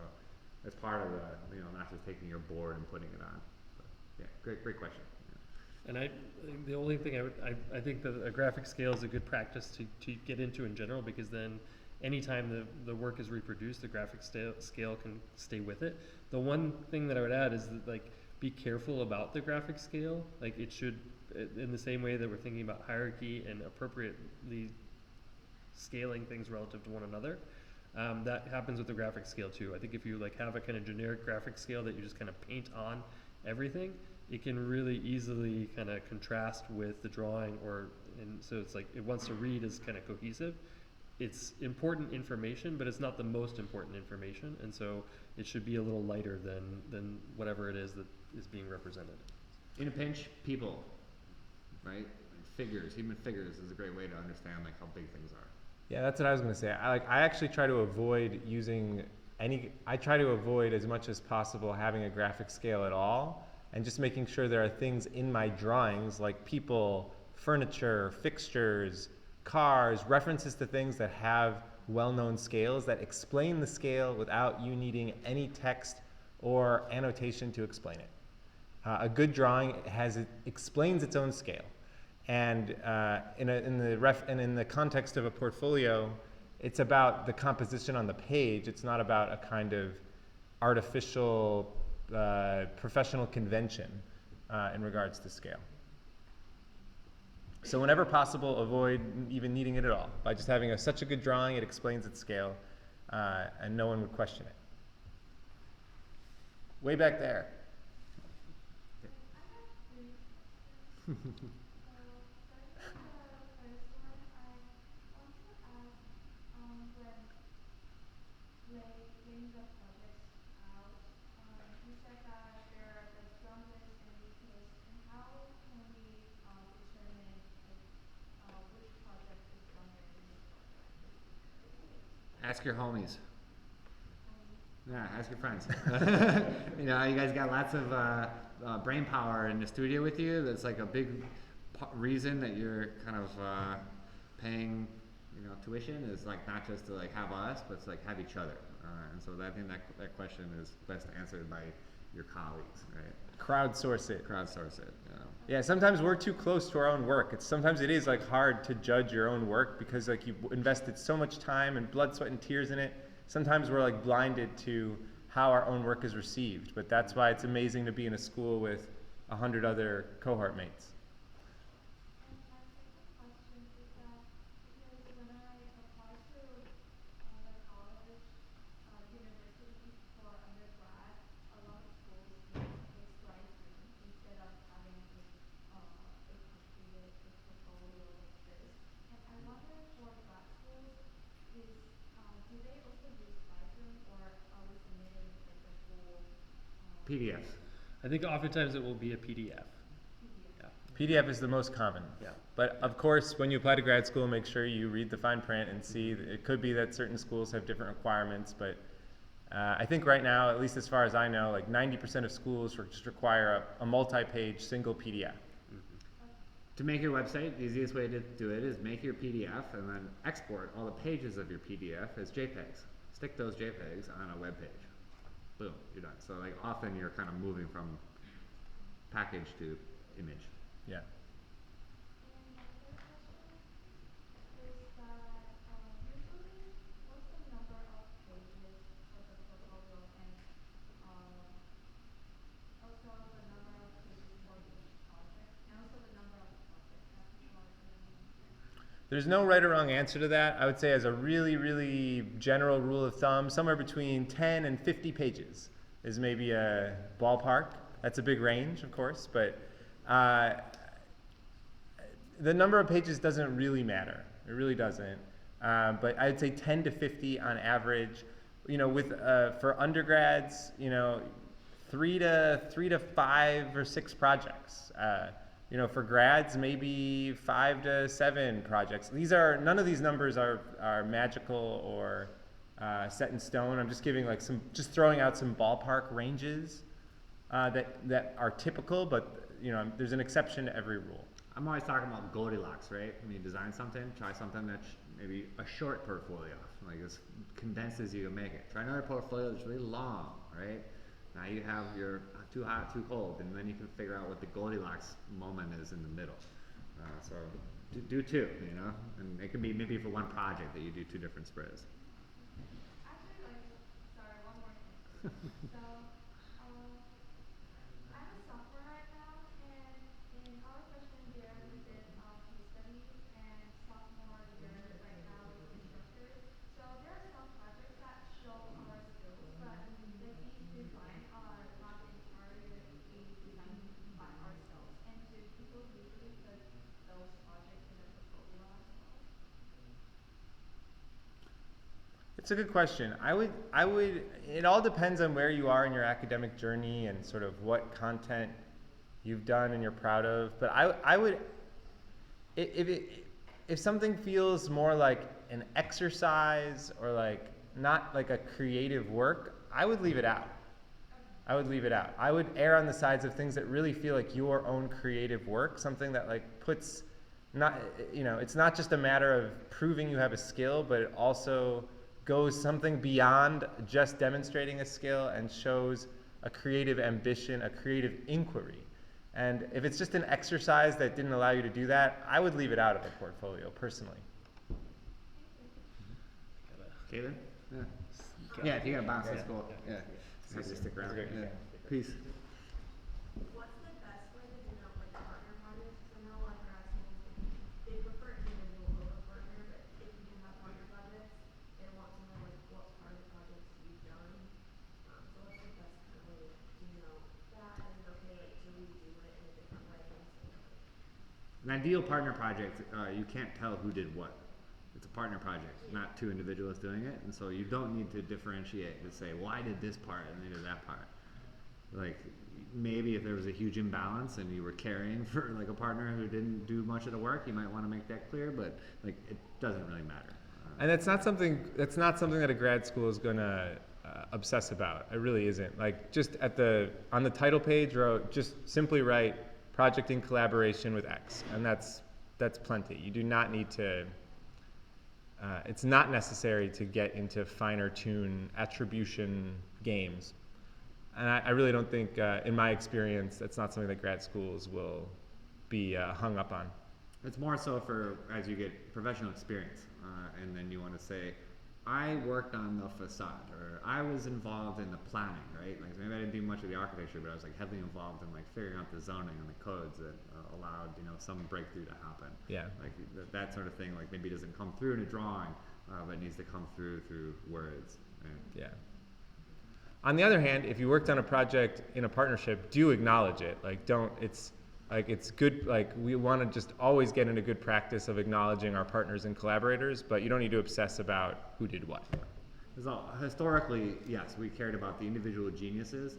that's part of the, not just taking your board and putting it on. But yeah, great question. Yeah. And the only thing I think that a graphic scale is a good practice to get into in general, because then anytime the work is reproduced, the graphic scale can stay with it. The one thing that I would add is that, like, be careful about the graphic scale. Like, it should, in the same way that we're thinking about hierarchy and appropriately scaling things relative to one another, that happens with the graphic scale too. I think if you like have a kind of generic graphic scale that you just kind of paint on everything, it can really easily kind of contrast with the drawing, and so it's like it wants to read as kind of cohesive. It's important information, but it's not the most important information, and so it should be a little lighter than whatever it is that is being represented. In a pinch, people, right? Figures, human figures is a great way to understand like how big things are. Yeah, that's what I was going to say. I actually try to avoid I try to avoid as much as possible having a graphic scale at all, and just making sure there are things in my drawings like people, furniture, fixtures, cars, references to things that have well-known scales that explain the scale without you needing any text or annotation to explain it. A good drawing explains its own scale. And in the context of a portfolio, it's about the composition on the page. It's not about a kind of artificial professional convention in regards to scale. So whenever possible, avoid even needing it at all. By just having such a good drawing, it explains its scale. and no one would question it. Way back there. Ask your homies. Yeah, ask your friends. You know, you guys got lots of brain power in the studio with you. That's like a big reason that you're kind of paying, you know, tuition is like not just to like have us, but it's like have each other. And so I think that question is best answered by your colleagues, right? Crowdsource it. Crowdsource it. You know. Yeah, sometimes we're too close to our own work. Sometimes it is like hard to judge your own work because like you've invested so much time and blood, sweat, and tears in it. Sometimes we're like blinded to how our own work is received, but that's why it's amazing to be in a school with 100 other cohort mates. PDF. I think oftentimes it will be a PDF. PDF is the most common. Yeah. But of course, when you apply to grad school, make sure you read the fine print and see. It could be that certain schools have different requirements, but I think right now, at least as far as I know, like 90% of schools just require a multi-page single PDF. To make your website, the easiest way to do it is make your PDF and then export all the pages of your PDF as JPEGs. Stick those JPEGs on a web page. Boom, you're done. So like often you're kind of moving from package to image. Yeah. There's no right or wrong answer to that. I would say as a really, really general rule of thumb, somewhere between 10 and 50 pages is maybe a ballpark. That's a big range, of course, but the number of pages doesn't really matter. It really doesn't. But I'd say 10 to 50 on average. You know, with for undergrads, you know, three to 5 or 6 projects. You know, for grads, maybe 5 to 7 projects. None of these numbers are magical or set in stone. I'm just giving like just throwing out some ballpark ranges that are typical, but you know, there's an exception to every rule. I'm always talking about Goldilocks, right? When you design something, try something that's maybe a short portfolio, like this condenses you to make it. Try another portfolio that's really long, right? Now you have your too hot, too cold, and then you can figure out what the Goldilocks moment is in the middle. So do 2, you know, and it can be maybe for one project that you do 2 different spreads. Sorry, one more thing. So, I'm a sophomore right now, and in our freshman year we did case studies, and sophomore year right now with instructors. So there are some projects that show our skills, but like these designs are not entirely designed by ourselves. And do people usually put those projects in their portfolio as well? It's a good question. It all depends on where you are in your academic journey and sort of what content you've done and you're proud of. But I would, if something feels more like an exercise or like not like a creative work, I would leave it out. I would leave it out. I would err on the sides of things that really feel like your own creative work, something that like puts, not, you know, it's not just a matter of proving you have a skill, but it also goes something beyond just demonstrating a skill and shows a creative ambition, a creative inquiry. And if it's just an exercise that didn't allow you to do that, I would leave it out of a portfolio, personally. Kaylin? Yeah, if you gotta bounce, let's go. Yeah. Nice to stick around. Yeah. Peace. What's the best way to denote like partner projects? Because I know a lot of grad schools, they prefer individual over partner, but if you do have partner projects, they want to know like what part ideal partner project, you can't tell who did what. It's a partner project, not two individuals doing it, and so you don't need to differentiate to say, why did this part and they did that part. Like, maybe if there was a huge imbalance and you were caring for like a partner who didn't do much of the work, you might want to make that clear, but like, it doesn't really matter. And that's not something that a grad school is gonna obsess about. It really isn't. Like, just on the title page, just simply write project in collaboration with X, and that's plenty. You do not need to. It's not necessary to get into finer tune attribution games, and I really don't think, in my experience, that's not something that grad schools will be hung up on. It's more so for as you get professional experience, and then you want to say, I worked on the facade, or I was involved in the planning, right? Like, maybe I didn't do much of the architecture, but I was like heavily involved in like figuring out the zoning and the codes that allowed, you know, some breakthrough to happen. Yeah. Like that sort of thing, like maybe doesn't come through in a drawing, but needs to come through words. And Yeah. On the other hand, if you worked on a project in a partnership, do acknowledge it. Like, it's good, like, we want to just always get in a good practice of acknowledging our partners and collaborators, but you don't need to obsess about who did what. So historically, yes, we cared about the individual geniuses.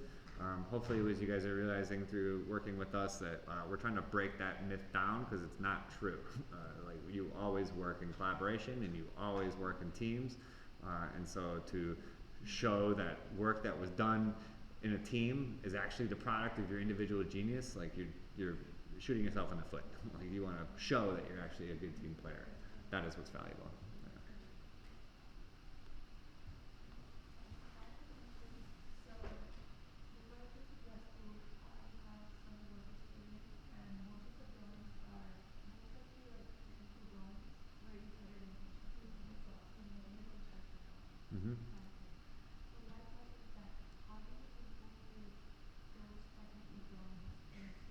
Hopefully, as you guys are realizing through working with us, that we're trying to break that myth down, because it's not true. Like, you always work in collaboration and you always work in teams, and so to show that work that was done in a team is actually the product of your individual genius, like you're shooting yourself in the foot. Like, you want to show that you're actually a good team player. That is what's valuable. Yeah. So, if I could suggest to have some work experience, and most of the drawings are mostly like technical drawings, where you put it in HTTP, so in the construction. Mm-hmm. So my question is that, how do you incorporate those technical drawings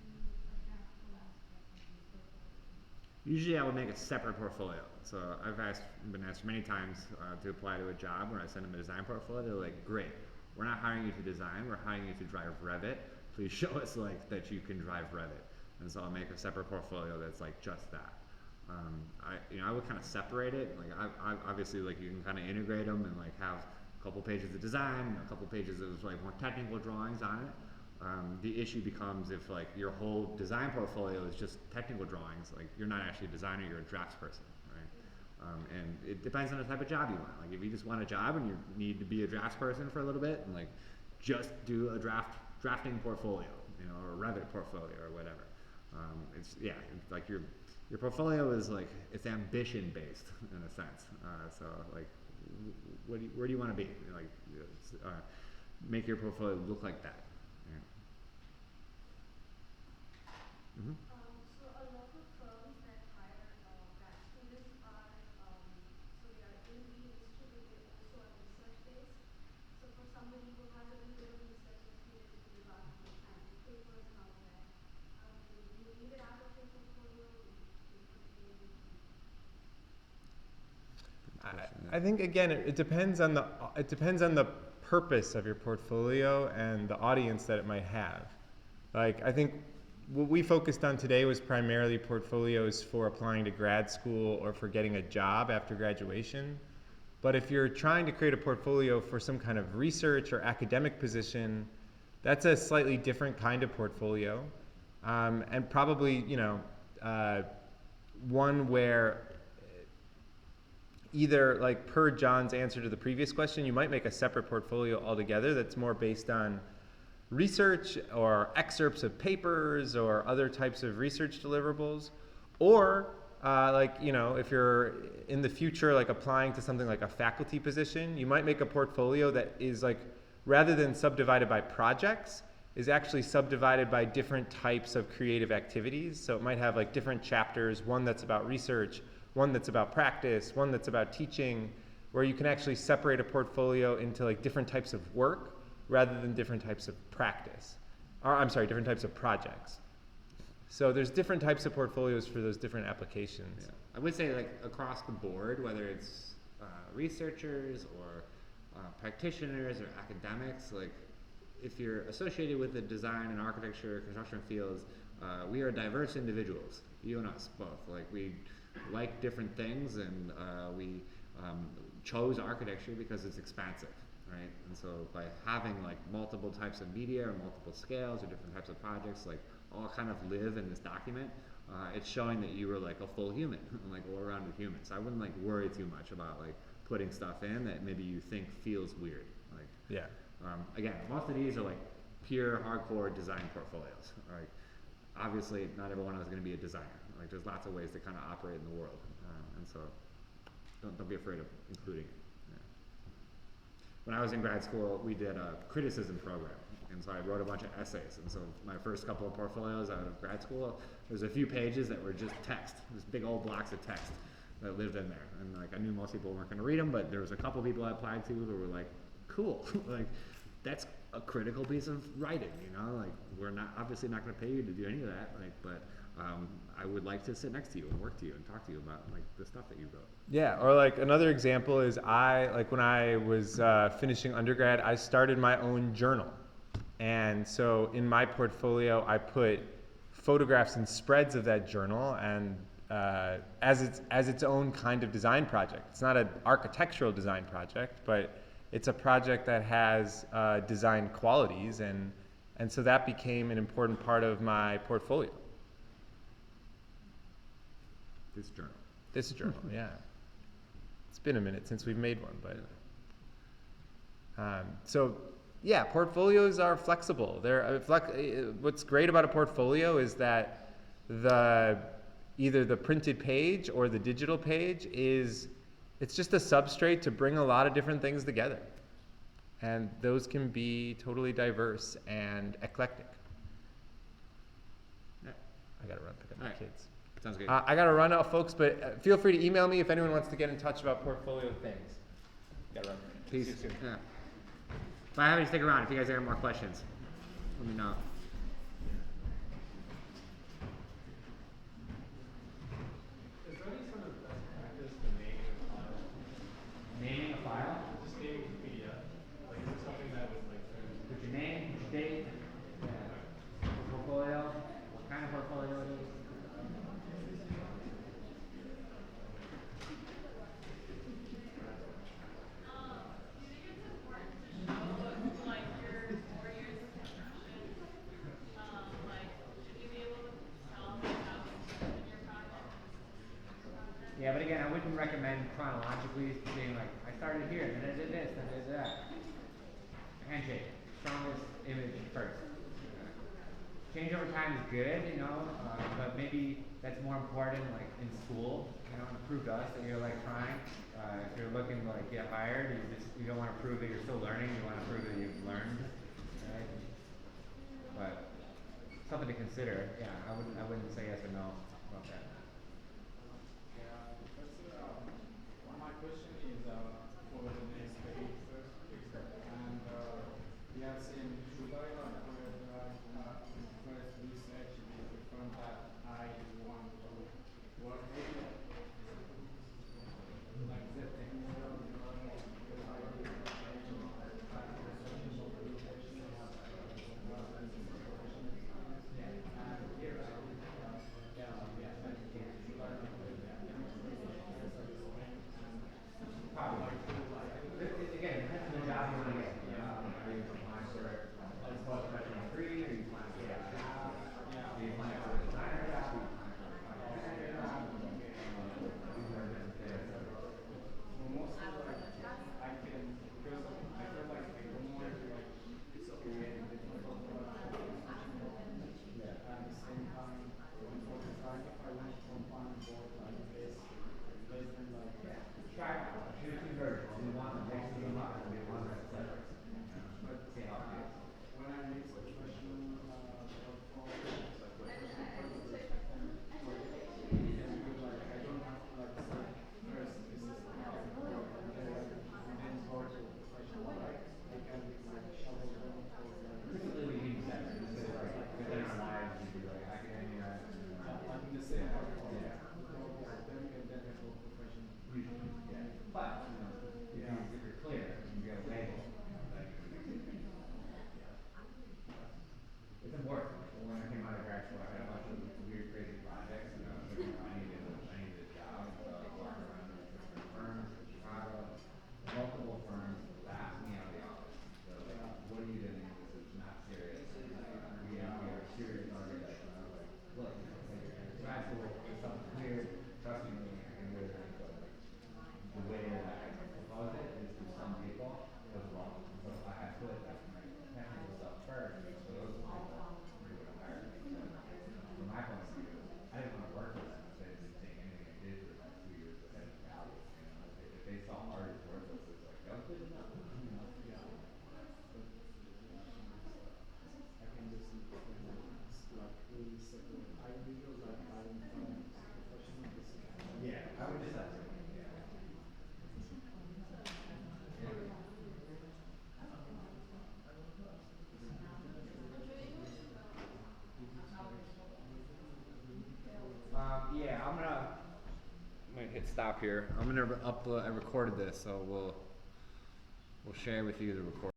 into a graphical aspect of your portfolio? Usually I would make a separate portfolio. So I've been asked many times to apply to a job where I send them a design portfolio. They're like, great, we're not hiring you to design, we're hiring you to drive Revit. Please show us like that you can drive Revit. And so I'll make a separate portfolio that's like just that. I would kind of separate it. Like, I obviously, like, you can kind of integrate them and like have a couple pages of design and a couple pages of like more technical drawings on it. The issue becomes if like your whole design portfolio is just technical drawings, like you're not actually a designer, you're a draftsperson, right? And it depends on the type of job you want. Like, if you just want a job and you need to be a draftsperson for a little bit, and like just do a drafting portfolio, you know, or a Revit portfolio or whatever. It's like your portfolio is like, it's ambition based in a sense. So like, where do you want to be? Like, make your portfolio look like that. Mm-hmm. So a lot of firms that hire grad students are, so they are in the industry, but they also are research based. So for somebody who has a little bit of research experience with regard to scientific papers and all of that, do you leave it out of your portfolio? Do you put it in? I think, again, it depends on the purpose of your portfolio and the audience that it might have. Like, I think what we focused on today was primarily portfolios for applying to grad school or for getting a job after graduation. But if you're trying to create a portfolio for some kind of research or academic position, that's a slightly different kind of portfolio, and probably, one where either, like, per John's answer to the previous question, you might make a separate portfolio altogether that's more based on research or excerpts of papers or other types of research deliverables, or if you're in the future like applying to something like a faculty position, you might make a portfolio that is, like, rather than subdivided by projects, is actually subdivided by different types of creative activities. So it might have like different chapters, one that's about research, one that's about practice, one that's about teaching, where you can actually separate a portfolio into like different types of work rather than different types of practice. Different types of projects. So there's different types of portfolios for those different applications. Yeah. I would say, like, across the board, whether it's researchers or practitioners or academics, like, if you're associated with the design and architecture, construction fields, we are diverse individuals, you and us both. Like we like different things, and we chose architecture because it's expansive, right? And so by having like multiple types of media or multiple scales or different types of projects, like all kind of live in this document, it's showing that you were like a full human, like all-rounded human. So I wouldn't like worry too much about like putting stuff in that maybe you think feels weird. Like Yeah. again, most of these are like pure hardcore design portfolios. Like obviously, not everyone is going to be a designer. Like there's lots of ways to kind of operate in the world, and so don't be afraid of including it. Yeah. When I was in grad school, we did a criticism program, and so I wrote a bunch of essays. And so my first couple of portfolios out of grad school, there's a few pages that were just text, just big old blocks of text that lived in there. And like I knew most people weren't going to read them, but there was a couple people I applied to who were like, cool, like that's a critical piece of writing, you know, like we're not obviously not going to pay you to do any of that, like, but I would like to sit next to you and work to you and talk to you about like the stuff that you wrote. Yeah, or like another example is when I was finishing undergrad, I started my own journal. And so in my portfolio, I put photographs and spreads of that journal, and as its own kind of design project. It's not an architectural design project, but it's a project that has design qualities, and so that became an important part of my portfolio. This journal, yeah. It's been a minute since we've made one, but so yeah, portfolios are flexible. What's great about a portfolio is that either the printed page or the digital page it's just a substrate to bring a lot of different things together. And those can be totally diverse and eclectic. Yeah. I gotta run pick up my kids. Sounds good. I gotta run out, folks, but feel free to email me if anyone wants to get in touch about portfolio things. Gotta run. Peace. See you soon. Yeah. If I have any, stick around. If you guys have more questions, let me know. Is there any sort of best practice for naming a file? Naming a file? Just naming Wikipedia. Like, is there something that would like Put your name, your date, portfolio, what kind of portfolio it is. Yeah, but again, I wouldn't recommend chronologically being like, I started here, then I did this, then I did that. Handshake, strongest image first. Change over time is good, you know, but maybe that's more important like in school, you know, to prove to us that you're like trying. If you're looking to like get hired, you don't want to prove that you're still learning, you want to prove that you've learned, right? But something to consider. Yeah, I wouldn't say yes or no about that. My question is for the next page first, and we have seen should I not first research the front that I want to work with, like the technical drawing, because I did and here I did hit stop here. I'm gonna upload. I recorded this, so we'll share with you the recording.